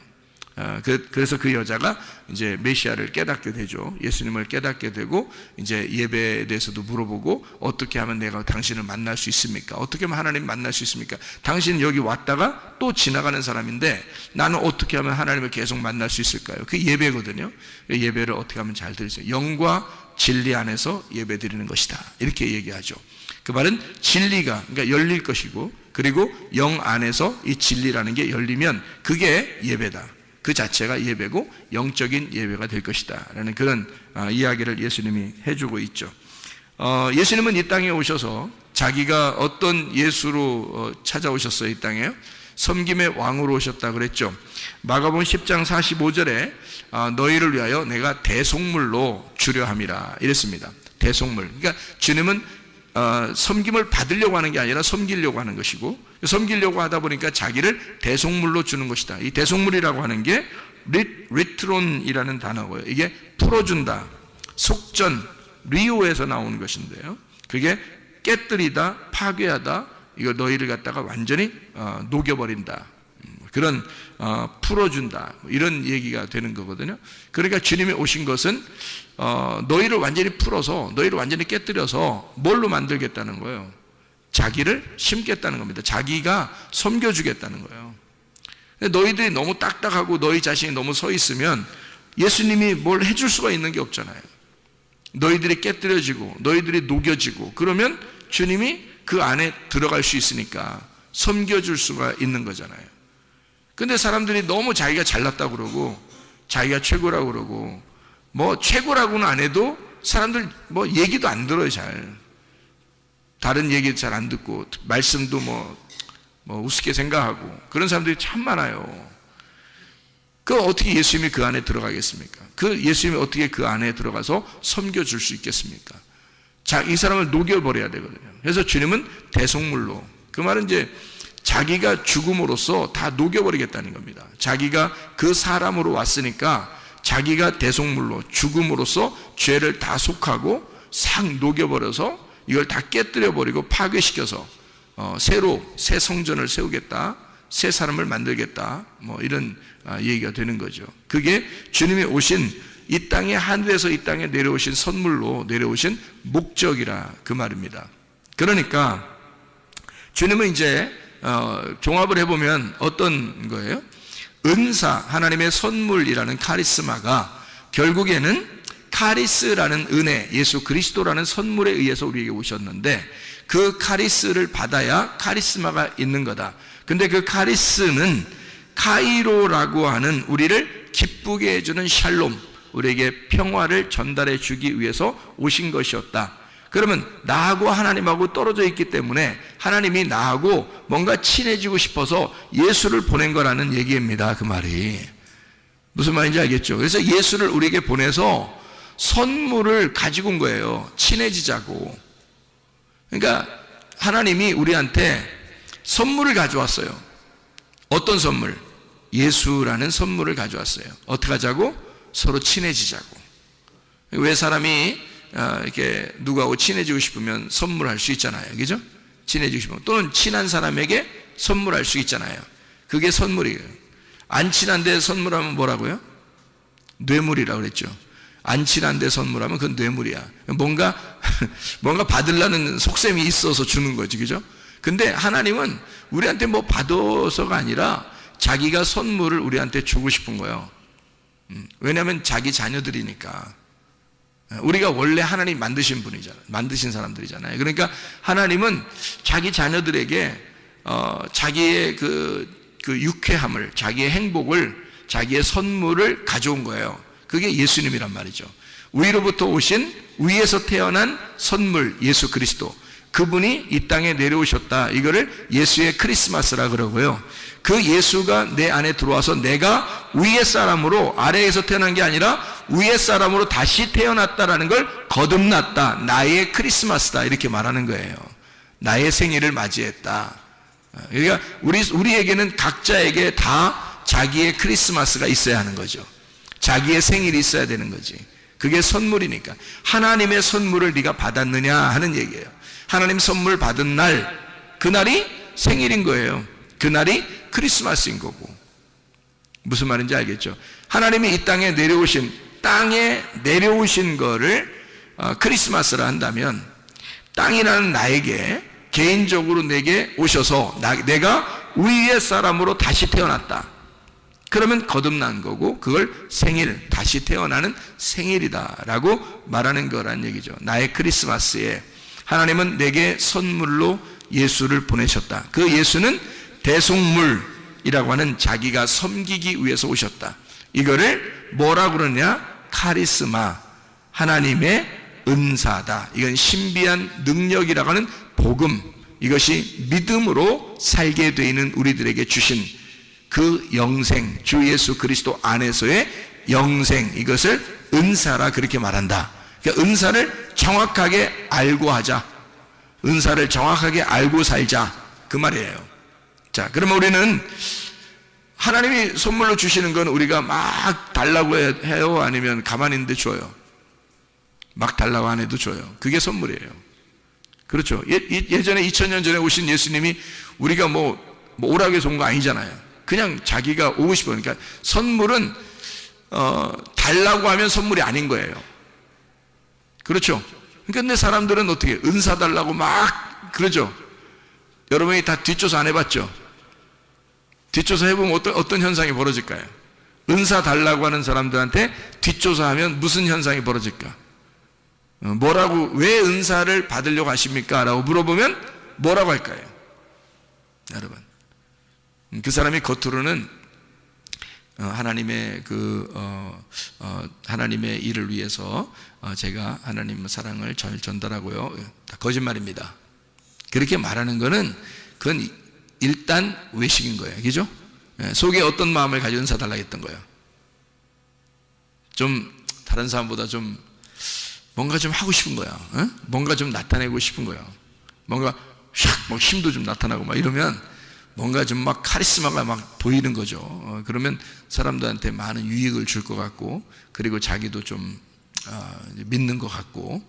그래서 그 여자가 이제 메시아를 깨닫게 되죠. 예수님을 깨닫게 되고, 이제 예배에 대해서도 물어보고, 어떻게 하면 내가 당신을 만날 수 있습니까? 어떻게 하면 하나님 만날 수 있습니까? 당신 여기 왔다가 또 지나가는 사람인데 나는 어떻게 하면 하나님을 계속 만날 수 있을까요? 그게 예배거든요. 예배를 어떻게 하면 잘 드릴 수 있어요? 영과 진리 안에서 예배 드리는 것이다, 이렇게 얘기하죠. 그 말은 진리가, 그러니까 열릴 것이고, 그리고 영 안에서 이 진리라는 게 열리면 그게 예배다. 그 자체가 예배고 영적인 예배가 될 것이다 라는 그런 이야기를 예수님이 해주고 있죠. 예수님은 이 땅에 오셔서 자기가 어떤 예수로 찾아오셨어요? 이 땅에요? 섬김의 왕으로 오셨다 그랬죠. 마가복음 10장 45절에 너희를 위하여 내가 대속물로 주려 함이라 이랬습니다. 대속물. 그러니까 주님은 섬김을 받으려고 하는 게 아니라 섬기려고 하는 것이고, 섬기려고 하다 보니까 자기를 대속물로 주는 것이다. 이 대속물이라고 하는 게 리트론이라는 단어고요. 이게 풀어준다, 속전, 리오에서 나오는 것인데요. 그게 깨뜨리다, 파괴하다, 이거 너희를 갖다가 완전히 녹여버린다, 그런 풀어준다, 이런 얘기가 되는 거거든요. 그러니까 주님이 오신 것은 너희를 완전히 풀어서, 너희를 완전히 깨뜨려서 뭘로 만들겠다는 거예요? 자기를 심겠다는 겁니다. 자기가 섬겨주겠다는 거예요. 너희들이 너무 딱딱하고 너희 자신이 너무 서 있으면 예수님이 뭘 해줄 수가 있는 게 없잖아요. 너희들이 깨뜨려지고 너희들이 녹여지고 그러면 주님이 그 안에 들어갈 수 있으니까 섬겨줄 수가 있는 거잖아요. 근데 사람들이 너무 자기가 잘났다고 그러고 자기가 최고라고 그러고, 뭐 최고라고는 안 해도 사람들 뭐 얘기도 안 들어요. 잘 다른 얘기 잘 안 듣고, 말씀도 뭐 우습게 생각하고, 그런 사람들이 참 많아요. 그 어떻게 예수님이 그 안에 들어가겠습니까? 그 예수님이 어떻게 그 안에 들어가서 섬겨줄 수 있겠습니까? 이 사람을 녹여버려야 되거든요. 그래서 주님은 대속물로, 그 말은 이제 자기가 죽음으로써 다 녹여버리겠다는 겁니다. 자기가 그 사람으로 왔으니까 자기가 대속물로 죽음으로써 죄를 다 속하고 싹 녹여버려서 이걸 다 깨뜨려버리고 파괴시켜서 새 성전을 세우겠다, 새 사람을 만들겠다, 뭐 이런 얘기가 되는 거죠. 그게 주님이 오신, 이 땅에, 하늘에서 이 땅에 내려오신 선물로 내려오신 목적이라 그 말입니다. 그러니까 주님은 이제 종합을 해보면 어떤 거예요? 은사, 하나님의 선물이라는 카리스마가 결국에는 카리스라는 은혜, 예수 그리스도라는 선물에 의해서 우리에게 오셨는데, 그 카리스를 받아야 카리스마가 있는 거다. 근데 그 카리스는 카이로라고 하는 우리를 기쁘게 해주는 샬롬, 우리에게 평화를 전달해 주기 위해서 오신 것이었다. 그러면 나하고 하나님하고 떨어져 있기 때문에 하나님이 나하고 뭔가 친해지고 싶어서 예수를 보낸 거라는 얘기입니다. 그 말이 무슨 말인지 알겠죠? 그래서 예수를 우리에게 보내서 선물을 가지고 온 거예요. 친해지자고. 그러니까 하나님이 우리한테 선물을 가져왔어요. 어떤 선물? 예수라는 선물을 가져왔어요. 어떻게 하자고? 서로 친해지자고. 왜 사람이 이렇게 누구하고 친해지고 싶으면 선물할 수 있잖아요. 그죠? 친해지고 싶으면. 또는 친한 사람에게 선물할 수 있잖아요. 그게 선물이에요. 안 친한데 선물하면 뭐라고요? 뇌물이라고 그랬죠. 안 친한데 선물하면 그건 뇌물이야. 뭔가 받으려는 속셈이 있어서 주는 거지. 그죠? 근데 하나님은 우리한테 뭐 받아서가 아니라 자기가 선물을 우리한테 주고 싶은 거예요. 왜냐하면 자기 자녀들이니까. 우리가 원래 하나님 만드신 분이잖아요. 만드신 사람들이잖아요. 그러니까 하나님은 자기 자녀들에게 자기의 그 유쾌함을, 자기의 행복을, 자기의 선물을 가져온 거예요. 그게 예수님이란 말이죠. 위로부터 오신, 위에서 태어난 선물, 예수 그리스도. 그분이 이 땅에 내려오셨다. 이거를 예수의 크리스마스라 그러고요. 그 예수가 내 안에 들어와서 내가 위의 사람으로, 아래에서 태어난 게 아니라 위의 사람으로 다시 태어났다라는 걸 거듭났다. 나의 크리스마스다. 이렇게 말하는 거예요. 나의 생일을 맞이했다. 그러니까 우리에게는 각자에게 다 자기의 크리스마스가 있어야 하는 거죠. 자기의 생일이 있어야 되는 거지. 그게 선물이니까. 하나님의 선물을 네가 받았느냐 하는 얘기예요. 하나님 선물 받은 날, 그날이 생일인 거예요. 그날이 크리스마스인 거고. 무슨 말인지 알겠죠? 하나님이 이 땅에 내려오신 거를 크리스마스라 한다면, 땅이라는 나에게 개인적으로 내게 오셔서 내가 위의 사람으로 다시 태어났다. 그러면 거듭난 거고, 그걸 생일, 다시 태어나는 생일이다라고 말하는 거란 얘기죠. 나의 크리스마스에 하나님은 내게 선물로 예수를 보내셨다. 그 예수는 대속물이라고 하는 자기가 섬기기 위해서 오셨다. 이거를 뭐라고 그러냐? 카리스마, 하나님의 은사다. 이건 신비한 능력이라고 하는 복음, 이것이 믿음으로 살게 되어 있는 우리들에게 주신 그 영생, 주 예수 그리스도 안에서의 영생, 이것을 은사라 그렇게 말한다. 그러니까 은사를 정확하게 알고 하자. 은사를 정확하게 알고 살자. 그 말이에요. 자, 그러면 우리는 하나님이 선물로 주시는 건 우리가 막 달라고 해요? 아니면 가만히 있는데 줘요? 막 달라고 안 해도 줘요. 그게 선물이에요. 그렇죠. 예전에 2000년 전에 오신 예수님이 우리가 뭐 오라고 해서 온 거 아니잖아요. 그냥 자기가 오고 싶어요. 그러니까 선물은 달라고 하면 선물이 아닌 거예요. 그렇죠. 그런데 사람들은 어떻게 은사 달라고 막 그러죠. 여러분이 다 뒷조사 안 해봤죠? 뒷조사 해보면 어떤 현상이 벌어질까요? 은사 달라고 하는 사람들한테 뒷조사하면 무슨 현상이 벌어질까? 왜 은사를 받으려고 하십니까? 라고 물어보면 뭐라고 할까요? 여러분, 그 사람이 겉으로는 하나님의 하나님의 일을 위해서 제가 하나님 사랑을 잘 전달하고요. 다 거짓말입니다. 그렇게 말하는 거는 그건 일단 외식인 거예요. 그죠? 속에 어떤 마음을 가지고 은사 달라고 했던 거예요? 좀 다른 사람보다 좀 뭔가 좀 하고 싶은 거야. 뭔가 좀 나타내고 싶은 거야. 뭔가 샥 힘도 좀 나타나고 막 이러면 뭔가 좀 막 카리스마가 막 보이는 거죠. 그러면 사람들한테 많은 유익을 줄 것 같고, 그리고 자기도 좀 믿는 것 같고,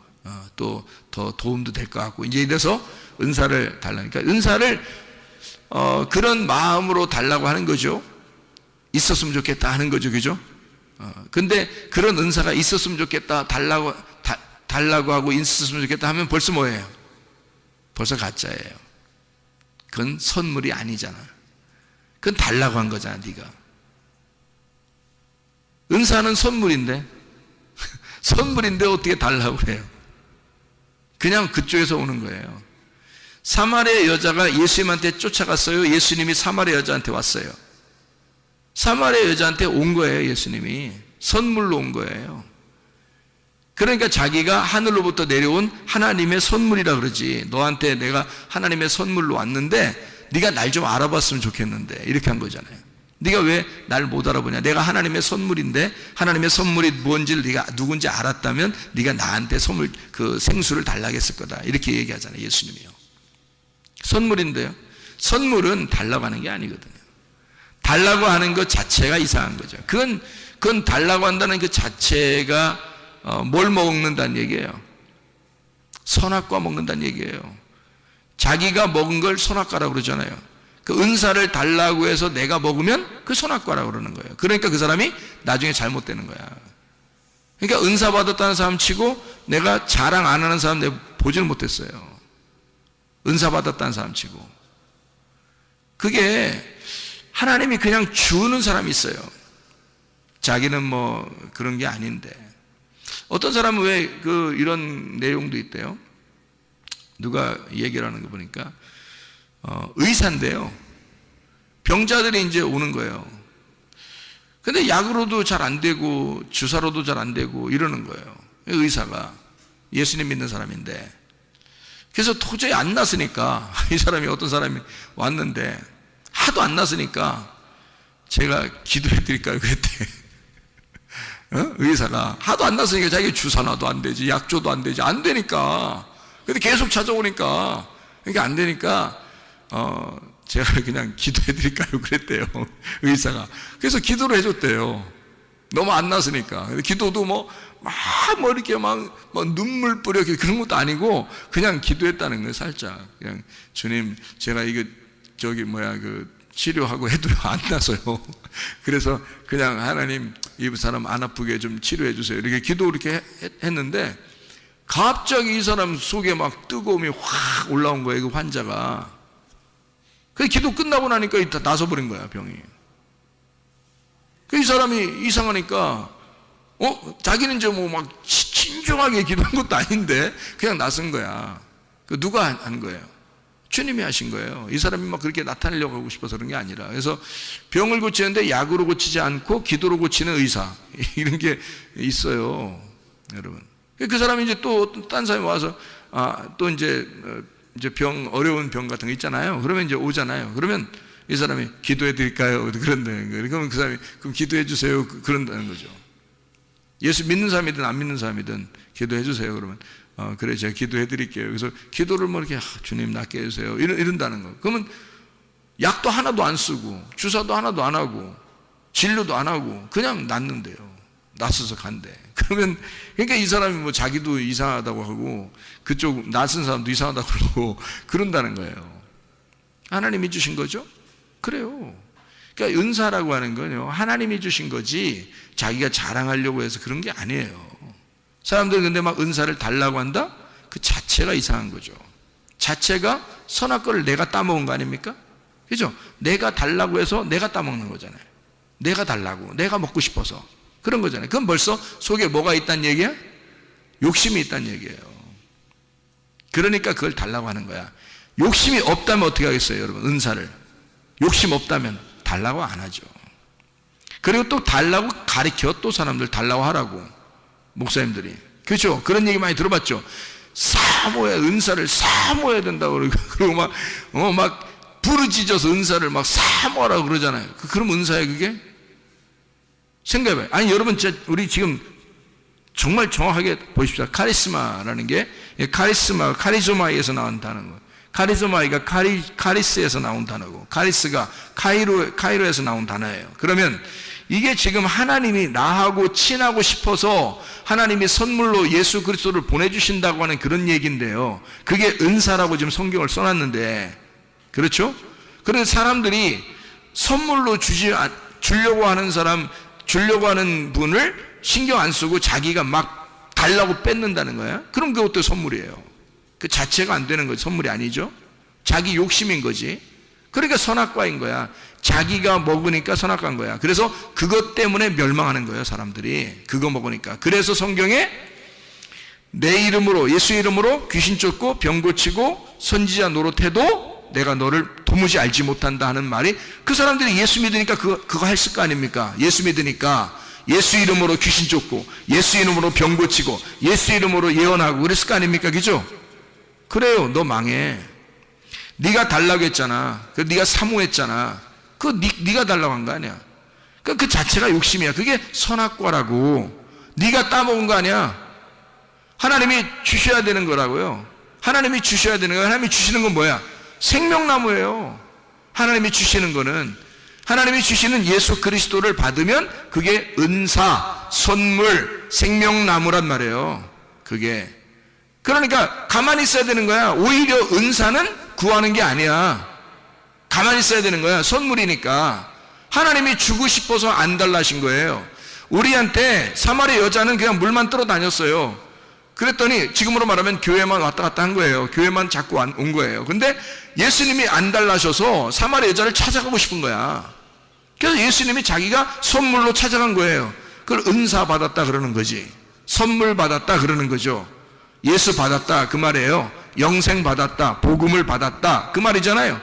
또 더 도움도 될 것 같고, 이제 이래서 은사를 달라니까, 은사를 그런 마음으로 달라고 하는 거죠. 있었으면 좋겠다 하는 거죠. 그죠? 근데 그런 은사가 있었으면 좋겠다, 달라고 하고 있었으면 좋겠다 하면 벌써 뭐예요? 벌써 가짜예요. 그건 선물이 아니잖아. 그건 달라고 한 거잖아, 네가. 은사는 선물인데 선물인데 어떻게 달라고 그래요? 그냥 그쪽에서 오는 거예요. 사마리아 여자가 예수님한테 쫓아갔어요? 예수님이 사마리아 여자한테 왔어요? 사마리아 여자한테 온 거예요. 예수님이 선물로 온 거예요. 그러니까 자기가 하늘로부터 내려온 하나님의 선물이라 그러지. 너한테 내가 하나님의 선물로 왔는데 네가 날 좀 알아봤으면 좋겠는데, 이렇게 한 거잖아요. 네가 왜 날 못 알아보냐? 내가 하나님의 선물인데 하나님의 선물이 뭔지를 네가 누군지 알았다면 네가 나한테 선물, 그 생수를 달라고 했을 거다, 이렇게 얘기하잖아요, 예수님이요. 선물인데요, 선물은 달라고 하는 게 아니거든요. 달라고 하는 것 자체가 이상한 거죠. 그건 달라고 한다는 그 자체가 뭘 먹는다는 얘기예요? 선악과 먹는다는 얘기예요. 자기가 먹은 걸 선악과라고 그러잖아요. 그 은사를 달라고 해서 내가 먹으면 그 선악과라고 그러는 거예요. 그러니까 그 사람이 나중에 잘못되는 거야. 그러니까 은사 받았다는 사람 치고 내가 자랑 안 하는 사람 내가 보지를 못했어요. 은사 받았다는 사람 치고. 그게 하나님이 그냥 주는 사람이 있어요. 자기는 뭐 그런 게 아닌데. 어떤 사람은 왜 이런 내용도 있대요. 누가 얘기를 하는 거 보니까 의사인데요, 병자들이 이제 오는 거예요. 근데 약으로도 잘 안 되고 주사로도 잘 안 되고 이러는 거예요. 의사가 예수님 믿는 사람인데. 그래서 도저히 안 났으니까 이 사람이, 어떤 사람이 왔는데 하도 안 났으니까 제가 기도해 드릴까요? 그랬대. 의사가 하도 안 났으니까 자기 주사놔도 안 되지, 약줘도 안 되지, 안 되니까. 근데 계속 찾아오니까, 그러니까 안 되니까 제가 그냥 기도해 드릴까요? 그랬대요, 의사가. 그래서 기도를 해줬대요. 너무 안 났으니까. 기도도 뭐 이렇게 막 눈물 뿌려 그런 것도 아니고 그냥 기도했다는 거예요. 살짝 그냥, 주님, 제가 이거 치료하고 해도 안 나서요. 그래서 그냥 하나님 이 사람 안 아프게 좀 치료해 주세요, 이렇게 기도 이렇게 했는데 갑자기 이 사람 속에 막 뜨거움이 확 올라온 거예요, 그 환자가. 그 기도 끝나고 나니까 나서버린 거야, 병이. 이 사람이 이상하니까 자기는 이제 뭐 막 신중하게 기도한 것도 아닌데 그냥 나선 거야. 누가 한 거예요? 주님이 하신 거예요. 이 사람이 막 그렇게 나타내려고 하고 싶어서 그런 게 아니라. 그래서 병을 고치는데 약으로 고치지 않고 기도로 고치는 의사, 이런 게 있어요, 여러분. 그 사람이 이제 또 딴 사람이 와서 또 이제 어려운 병 같은 거 있잖아요. 그러면 이제 오잖아요. 그러면 이 사람이 기도해 드릴까요? 그런다는 거예요. 그러면 그 사람이 그럼 기도해 주세요, 그런다는 거죠. 예수 믿는 사람이든 안 믿는 사람이든 기도해 주세요. 그러면 그래, 제가 기도해 드릴게요. 그래서 기도를 뭐 이렇게 주님 낫게 해주세요, 이런다는 거. 그러면 약도 하나도 안 쓰고 주사도 하나도 안 하고 진료도 안 하고 그냥 낫는데요. 낫어서 간대. 그러면 그러니까 이 사람이 뭐 자기도 이상하다고 하고 그쪽 낯선 사람도 이상하다고 그러고 그런다는 거예요. 하나님이 주신 거죠? 그래요. 그러니까 은사라고 하는 건요, 하나님이 주신 거지 자기가 자랑하려고 해서 그런 게 아니에요. 사람들은 근데 막 은사를 달라고 한다? 그 자체가 이상한 거죠. 자체가 선악과를 내가 따먹은 거 아닙니까? 그죠? 내가 달라고 해서 내가 따먹는 거잖아요. 내가 달라고, 내가 먹고 싶어서 그런 거잖아요. 그건 벌써 속에 뭐가 있다는 얘기야? 욕심이 있다는 얘기예요. 그러니까 그걸 달라고 하는 거야. 욕심이 없다면 어떻게 하겠어요, 여러분? 은사를 욕심 없다면 달라고 안 하죠. 그리고 또 달라고 가르쳐, 또 사람들 달라고 하라고, 목사님들이. 그렇죠? 그런 얘기 많이 들어봤죠. 사모해야, 은사를 사모해야 된다고 그러고 막 부르짖어서 은사를 막 사모하라고 그러잖아요. 그럼 은사예요, 그게? 생각해봐요. 아니, 여러분, 우리 지금 정말 정확하게 보십시오. 카리스마라는 게, 카리스마에서 나온 단어고, 카리스마이가 카리스에서 나온 단어고, 카리스가 카이로에서 나온 단어예요. 그러면 이게 지금 하나님이 나하고 친하고 싶어서 하나님이 선물로 예수 그리스도를 보내주신다고 하는 그런 얘기인데요. 그게 은사라고 지금 성경을 써놨는데, 그렇죠? 그래서 사람들이 선물로 주려고 하는 사람, 주려고 하는 분을 신경 안 쓰고 자기가 막 달라고 뺏는다는 거야. 그럼 그것도 선물이에요. 그 자체가 안 되는 거지, 선물이 아니죠. 자기 욕심인 거지. 그러니까 선악과인 거야. 자기가 먹으니까 선악과인 거야. 그래서 그것 때문에 멸망하는 거예요, 사람들이. 그거 먹으니까. 그래서 성경에 내 이름으로, 예수 이름으로 귀신 쫓고 병 고치고 선지자 노릇해도 내가 너를 도무지 알지 못한다 하는 말이, 그 사람들이 예수 믿으니까 그거 했을 거 아닙니까? 예수 믿으니까 예수 이름으로 귀신 쫓고 예수 이름으로 병 고치고 예수 이름으로 예언하고 그랬을 거 아닙니까? 그죠? 그래요. 너 망해. 네가 달라고 했잖아. 네가 사모했잖아. 네가 달라고 한 거 아니야. 그 자체가 욕심이야. 그게 선악과라고. 네가 따먹은 거 아니야. 하나님이 주셔야 되는 거라고요. 하나님이 주셔야 되는 거예요. 하나님이 주시는 건 뭐야? 생명나무예요. 하나님이 주시는 거는, 하나님이 주시는 예수 그리스도를 받으면 그게 은사, 선물, 생명나무란 말이에요. 그게. 그러니까 가만히 있어야 되는 거야. 오히려 은사는 구하는 게 아니야. 가만히 있어야 되는 거야. 선물이니까. 하나님이 주고 싶어서 안 달라신 거예요. 우리한테 사마리아 여자는 그냥 물만 뜨러 다녔어요. 그랬더니 지금으로 말하면 교회만 왔다 갔다 한 거예요. 교회만 자꾸 온 거예요. 근데 예수님이 안 달라셔서 사마리아 여자를 찾아가고 싶은 거야. 그래서 예수님이 자기가 선물로 찾아간 거예요. 그걸 은사 받았다 그러는 거지. 선물 받았다 그러는 거죠. 예수 받았다 그 말이에요. 영생 받았다, 복음을 받았다 그 말이잖아요.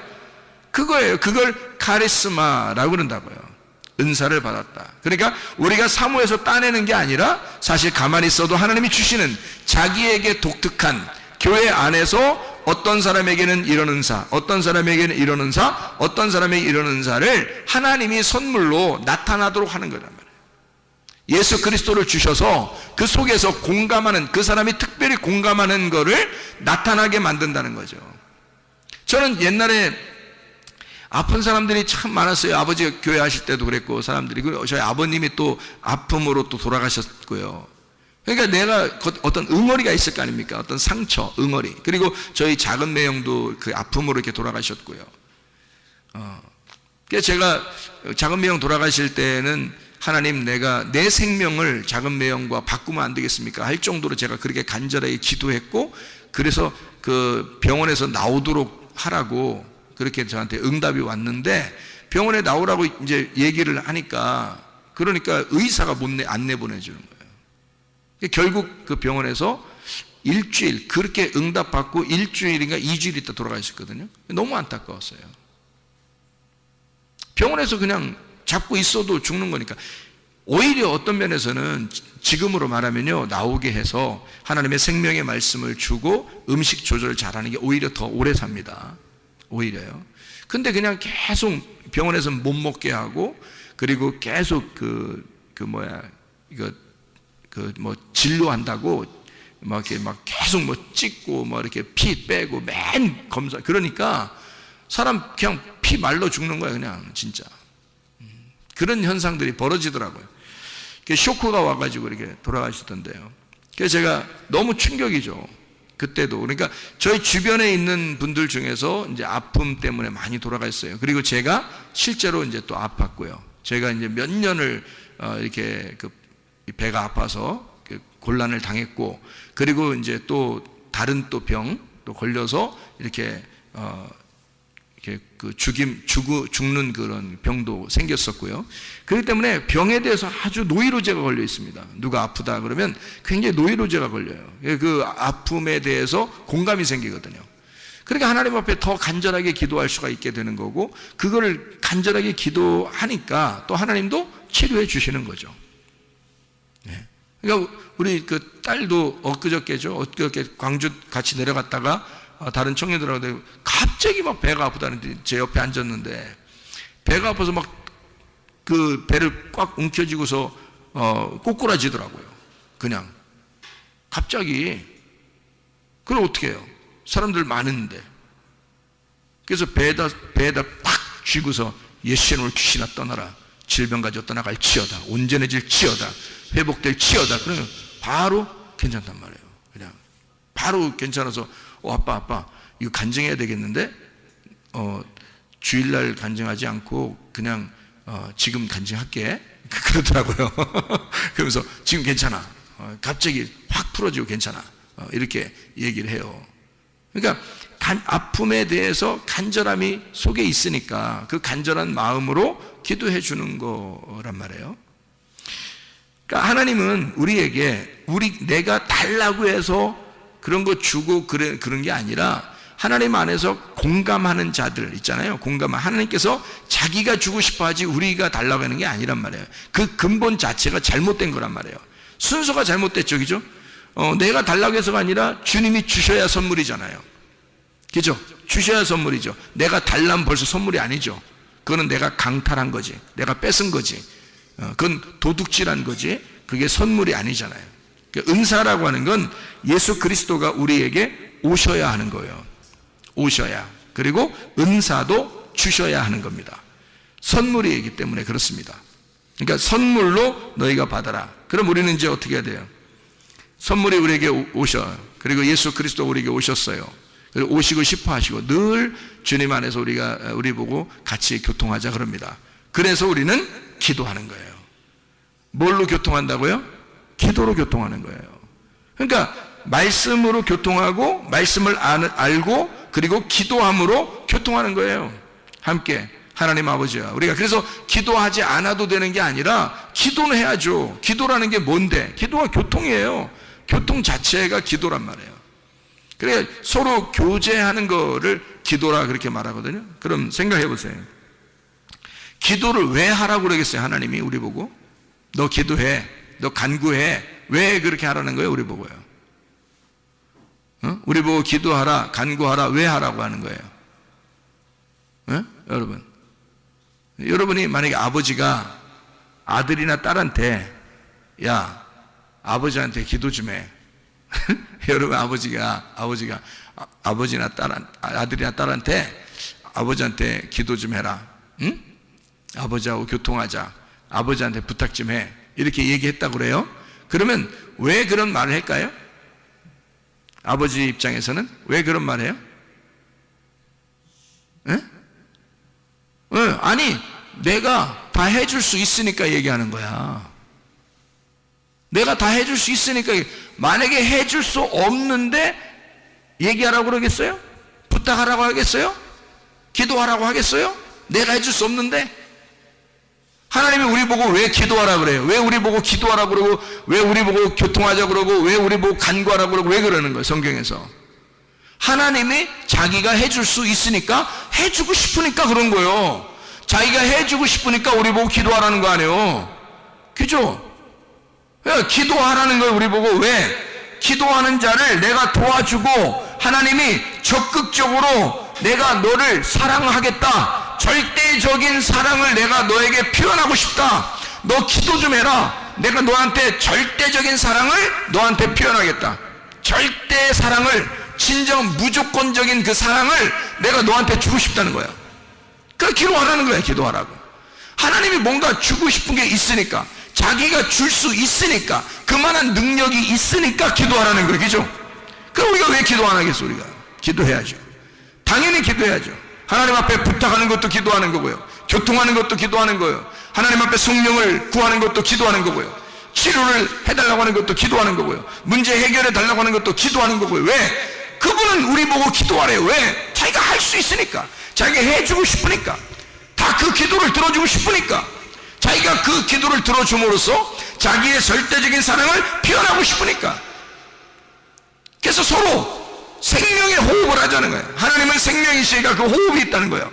그거예요. 그걸 카리스마라고 그런다고요. 은사를 받았다. 그러니까 우리가 사모해서 따내는 게 아니라 사실 가만히 있어도 하나님이 주시는 자기에게 독특한, 교회 안에서 어떤 사람에게는 이런 은사, 어떤 사람에게는 이런 은사, 어떤 사람에게 이런 은사를 하나님이 선물로 나타나도록 하는 거란 말이에요. 예수 그리스도를 주셔서 그 속에서 공감하는, 그 사람이 특별히 공감하는 거를 나타나게 만든다는 거죠. 저는 옛날에 아픈 사람들이 참 많았어요. 아버지가 교회 하실 때도 그랬고, 사람들이. 저희 아버님이 또 아픔으로 또 돌아가셨고요. 그러니까 내가 어떤 응어리가 있을 거 아닙니까? 어떤 상처, 응어리. 그리고 저희 작은 매형도 그 아픔으로 이렇게 돌아가셨고요. 그래서 제가 작은 매형 돌아가실 때는 하나님, 내가 내 생명을 작은 매형과 바꾸면 안 되겠습니까? 할 정도로 제가 그렇게 간절하게 기도했고, 그래서 그 병원에서 나오도록 하라고 그렇게 저한테 응답이 왔는데, 병원에 나오라고 이제 얘기를 하니까, 그러니까 의사가 안 내보내주는 거예요. 결국 그 병원에서 일주일, 그렇게 응답받고 일주일인가 2주일 있다 돌아가셨거든요. 너무 안타까웠어요. 병원에서 그냥 잡고 있어도 죽는 거니까. 오히려 어떤 면에서는 지금으로 말하면요, 나오게 해서 하나님의 생명의 말씀을 주고 음식 조절을 잘하는 게 오히려 더 오래 삽니다. 오히려요. 근데 그냥 계속 병원에서 못 먹게 하고, 그리고 계속 진료한다고 이렇게 계속 찍고 이렇게 피 빼고 맨 검사, 그러니까 사람 그냥 피 말라 죽는 거야, 그냥 진짜. 그런 현상들이 벌어지더라고요. 쇼크가 와가지고 이렇게 돌아가시던데요. 그래서 제가 너무 충격이죠. 그때도. 그러니까 저희 주변에 있는 분들 중에서 이제 아픔 때문에 많이 돌아갔어요. 그리고 제가 실제로 이제 또 아팠고요. 제가 이제 몇 년을 이렇게 배가 아파서 곤란을 당했고, 그리고 이제 또 다른 또 병 또 걸려서 이렇게 죽는 그런 병도 생겼었고요. 그렇기 때문에 병에 대해서 아주 노이로제가 걸려 있습니다. 누가 아프다 그러면 굉장히 노이로제가 걸려요. 그 아픔에 대해서 공감이 생기거든요. 그러니까 하나님 앞에 더 간절하게 기도할 수가 있게 되는 거고, 그거를 간절하게 기도하니까 또 하나님도 치료해 주시는 거죠. 네. 그러니까 우리 그 딸도 엊그저께 광주 같이 내려갔다가 다른 청년들하고 갑자기 배가 아프다는데 제 옆에 앉았는데, 배가 아파서 그 배를 꽉 움켜쥐고서 꼬꾸라지더라고요. 그냥 갑자기. 그럼 어떻게 해요? 사람들 많은데. 그래서 배에다 팍 쥐고서 예수 이름으로 귀신아 떠나라, 질병 가지고 떠나갈 치여다, 온전해질 치여다, 회복될 치여다. 그러면 바로 괜찮단 말이에요. 그냥 바로 괜찮아서 아빠 이거 간증해야 되겠는데, 주일날 간증하지 않고 그냥 지금 간증할게 그러더라고요. 그러면서 지금 괜찮아, 갑자기 확 풀어지고 괜찮아, 이렇게 얘기를 해요. 그러니까 아픔에 대해서 간절함이 속에 있으니까 그 간절한 마음으로 기도해 주는 거란 말이에요. 그러니까 하나님은 우리에게 내가 달라고 해서 그런 거 주고 그런 게 아니라, 하나님 안에서 공감하는 자들 있잖아요. 하나님께서 자기가 주고 싶어 하지 우리가 달라고 하는 게 아니란 말이에요. 그 근본 자체가 잘못된 거란 말이에요. 순서가 잘못됐죠. 그죠? 내가 달라고 해서가 아니라 주님이 주셔야 선물이잖아요. 그죠? 주셔야 선물이죠. 내가 달라면 벌써 선물이 아니죠. 그거는 내가 강탈한 거지. 내가 뺏은 거지. 그건 도둑질한 거지. 그게 선물이 아니잖아요. 은사라고 하는 건 예수 그리스도가 우리에게 오셔야 하는 거예요. 오셔야. 그리고 은사도 주셔야 하는 겁니다. 선물이기 때문에 그렇습니다. 그러니까 선물로 너희가 받아라. 그럼 우리는 이제 어떻게 해야 돼요? 선물이 우리에게 오셔. 그리고 예수 그리스도 우리에게 오셨어요. 그리고 오시고 싶어 하시고 늘 주님 안에서 우리 보고 같이 교통하자 그럽니다. 그래서 우리는 기도하는 거예요. 뭘로 교통한다고요? 기도로 교통하는 거예요. 그러니까 말씀으로 교통하고 말씀을 알고 그리고 기도함으로 교통하는 거예요. 함께 하나님 아버지와 우리가 그래서 기도하지 않아도 되는 게 아니라 기도는 해야죠. 기도라는 게 뭔데? 기도가 교통이에요. 교통 자체가 기도란 말이에요. 그래 서로 교제하는 거를 기도라 그렇게 말하거든요. 그럼 생각해 보세요. 기도를 왜 하라고 그러겠어요? 하나님이 우리 보고 너 기도해, 너 간구해. 왜 그렇게 하라는 거예요? 우리 보고요. 우리 보고 기도하라, 간구하라. 왜 하라고 하는 거예요? 여러분, 여러분이 만약에 아버지가 아들이나 딸한테 야 아버지한테 기도 좀 해. 여러분 아버지가 아버지나 아들이나 딸한테 아버지한테 기도 좀 해라. 응? 아버지하고 교통하자. 아버지한테 부탁 좀 해. 이렇게 얘기했다고 그래요. 그러면 왜 그런 말을 할까요? 아버지 입장에서는 왜 그런 말을 해요? 아니 내가 다 해줄 수 있으니까 얘기하는 거야. 내가 다 해줄 수 있으니까. 만약에 해줄 수 없는데 얘기하라고 그러겠어요? 부탁하라고 하겠어요? 기도하라고 하겠어요? 내가 해줄 수 없는데? 하나님이 우리 보고 왜 기도하라 그래요? 왜 우리 보고 기도하라 그러고 왜 우리 보고 교통하자 그러고 왜 우리 보고 간구하라 그러고 왜 그러는 거예요? 성경에서 하나님이 자기가 해줄 수 있으니까 해주고 싶으니까 그런 거예요. 자기가 해주고 싶으니까 우리 보고 기도하라는 거 아니에요. 그죠? 기도하라는 거예요. 우리 보고 왜? 기도하는 자를 내가 도와주고 하나님이 적극적으로 내가 너를 사랑하겠다. 절대적인 사랑을 내가 너에게 표현하고 싶다. 너 기도 좀 해라. 내가 너한테 절대적인 사랑을 너한테 표현하겠다. 절대 사랑을, 진정 무조건적인 그 사랑을 내가 너한테 주고 싶다는 거야. 그러니까 기도하라는 거야. 기도하라고. 하나님이 뭔가 주고 싶은 게 있으니까, 자기가 줄 수 있으니까, 그만한 능력이 있으니까 기도하라는 거예요. 그죠? 그럼 우리가 왜 기도 안 하겠어? 우리가 기도해야죠. 당연히 기도해야죠. 하나님 앞에 부탁하는 것도 기도하는 거고요. 교통하는 것도 기도하는 거예요. 하나님 앞에 성령을 구하는 것도 기도하는 거고요. 치료를 해달라고 하는 것도 기도하는 거고요. 문제 해결해 달라고 하는 것도 기도하는 거고요. 왜? 그분은 우리 보고 기도하래요. 왜? 자기가 할 수 있으니까, 자기가 해주고 싶으니까, 다 그 기도를 들어주고 싶으니까, 자기가 그 기도를 들어줌으로써 자기의 절대적인 사랑을 표현하고 싶으니까. 그래서 서로 생명의 호흡을 하자는 거예요. 하나님은 생명이시니까 그 호흡이 있다는 거예요.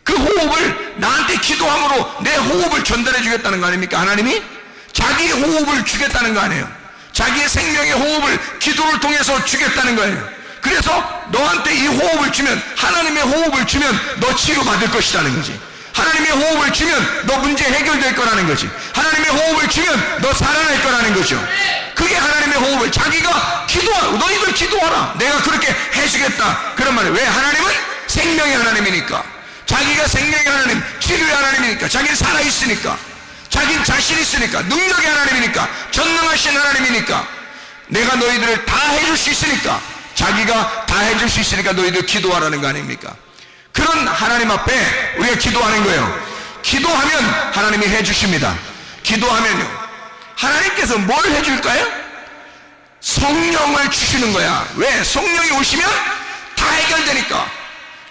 그 호흡을 나한테 기도함으로 내 호흡을 전달해 주겠다는 거 아닙니까? 하나님이 자기의 호흡을 주겠다는 거 아니에요. 자기의 생명의 호흡을 기도를 통해서 주겠다는 거예요. 그래서 너한테 이 호흡을 주면, 하나님의 호흡을 주면 너 치료받을 것이라는 거지. 하나님의 호흡을 주면 너 문제 해결될 거라는 거지. 하나님의 호흡을 주면 너 살아날 거라는 거죠. 그게 하나님의 호흡을, 자기가 너희들 기도하라, 내가 그렇게 해주겠다, 그런 말이에요. 왜? 하나님은 생명의 하나님이니까. 자기가 생명의 하나님, 치료의 하나님이니까, 자기는 살아있으니까, 자기는 자신 있으니까, 능력의 하나님이니까, 전능하신 하나님이니까, 내가 너희들을 다 해줄 수 있으니까, 자기가 다 해줄 수 있으니까 너희들 기도하라는 거 아닙니까? 그런 하나님 앞에 우리가 기도하는 거예요. 기도하면 하나님이 해주십니다. 기도하면요, 하나님께서 뭘 해줄까요? 성령을 주시는 거야. 왜? 성령이 오시면 다 해결되니까.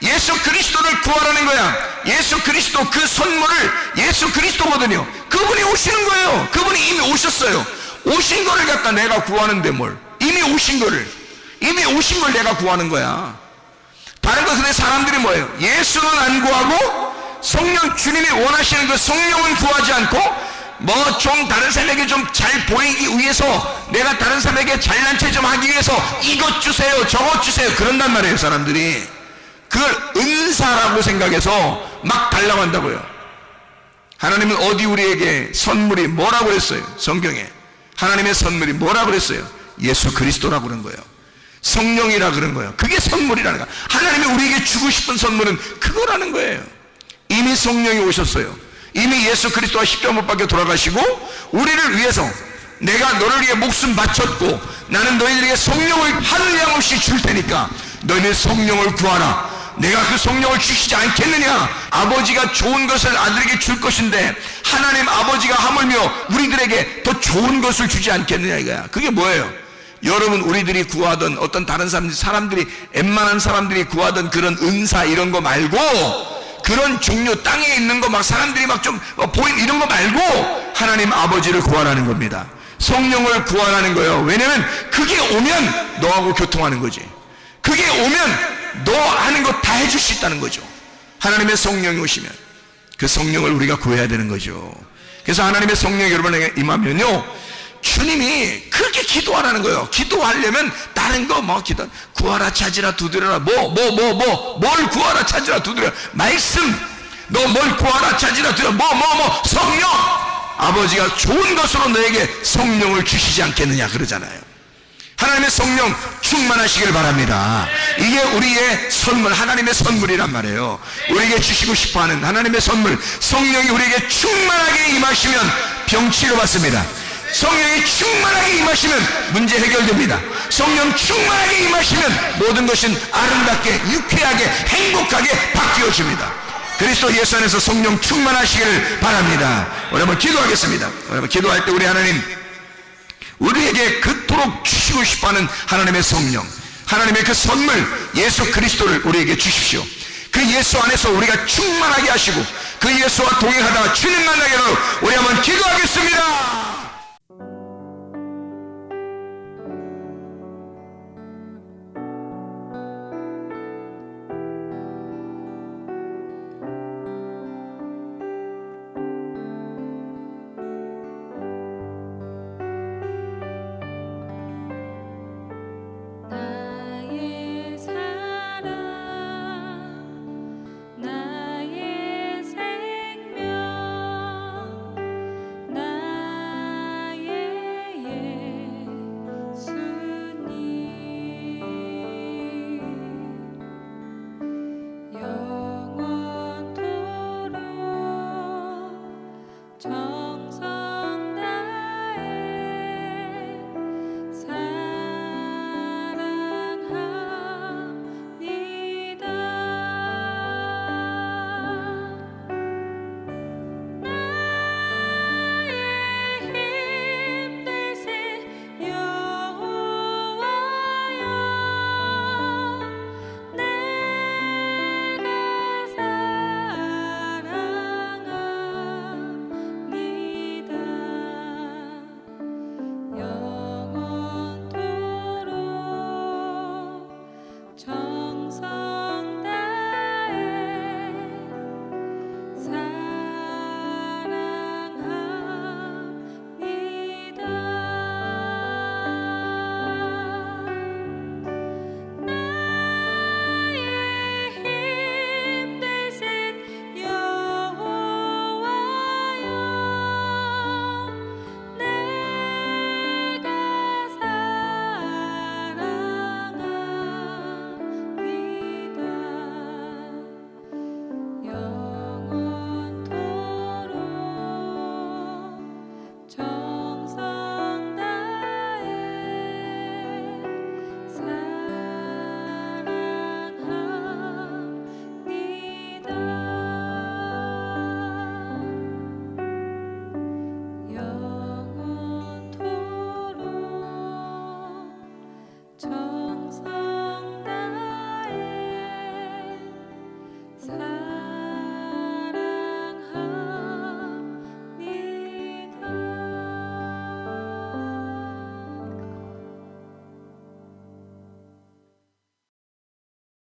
예수 그리스도를 구하라는 거야. 예수 그리스도, 그 선물을 예수 그리스도거든요. 그분이 오시는 거예요. 그분이 이미 오셨어요. 오신 거를 갖다 내가 구하는데 뭘, 이미 오신 걸 내가 구하는 거야. 다른 거 근데 사람들이 뭐예요? 예수는 안 구하고 성령, 주님이 원하시는 그 성령은 구하지 않고 뭐 좀 다른 사람에게 좀 잘 보이기 위해서, 내가 다른 사람에게 잘난 체 좀 하기 위해서 이것 주세요 저것 주세요 그런단 말이에요. 사람들이 그걸 은사라고 생각해서 막 달라고 한다고요. 하나님은 어디 우리에게 선물이 뭐라고 그랬어요? 성경에 하나님의 선물이 뭐라고 그랬어요? 예수 그리스도라고 그런 거예요. 성령이라 그런 거예요. 그게 선물이라는 거예요. 하나님이 우리에게 주고 싶은 선물은 그거라는 거예요. 이미 성령이 오셨어요. 이미 예수 그리스도가 십자가 못 박혀 돌아가시고 우리를 위해서, 내가 너를 위해 목숨 바쳤고 나는 너희들에게 성령을 한량 없이 줄 테니까 너희는 성령을 구하라. 내가 그 성령을 주시지 않겠느냐. 아버지가 좋은 것을 아들에게 줄 것인데 하나님 아버지가 하물며 우리들에게 더 좋은 것을 주지 않겠느냐 이거야. 그게 뭐예요? 여러분, 우리들이 구하던 어떤 다른 사람들이 웬만한 사람들이 구하던 그런 은사 이런 거 말고, 그런 종류 땅에 있는 거 막 사람들이 막 좀 보인 이런 거 말고 하나님 아버지를 구하라는 겁니다. 성령을 구하라는 거예요. 왜냐면 그게 오면 너하고 교통하는 거지. 그게 오면 너 하는 거 다 해줄 수 있다는 거죠. 하나님의 성령이 오시면 그 성령을 우리가 구해야 되는 거죠. 그래서 하나님의 성령이 여러분에게 임하면요, 주님이 그렇게 기도하라는 거예요. 기도하려면 다른 거 뭐 기도, 구하라 찾으라 두드려라 뭘 구하라 찾으라 두드려라, 말씀, 너 뭘 구하라 찾으라 두드려라 성령, 아버지가 좋은 것으로 너에게 성령을 주시지 않겠느냐 그러잖아요. 하나님의 성령 충만하시길 바랍니다. 이게 우리의 선물, 하나님의 선물이란 말이에요. 우리에게 주시고 싶어하는 하나님의 선물, 성령이 우리에게 충만하게 임하시면 병 치료받습니다. 성령이 충만하게 임하시면 문제 해결됩니다. 성령 충만하게 임하시면 모든 것은 아름답게 유쾌하게 행복하게 바뀌어집니다. 그리스도 예수 안에서 성령 충만하시기를 바랍니다. 우리 한번 기도하겠습니다. 여러분, 기도할 때 우리 하나님, 우리에게 그토록 주시고 싶어하는 하나님의 성령, 하나님의 그 선물 예수 그리스도를 우리에게 주십시오. 그 예수 안에서 우리가 충만하게 하시고 그 예수와 동행하다가 주님 만나게 하도록 우리 한번 기도하겠습니다.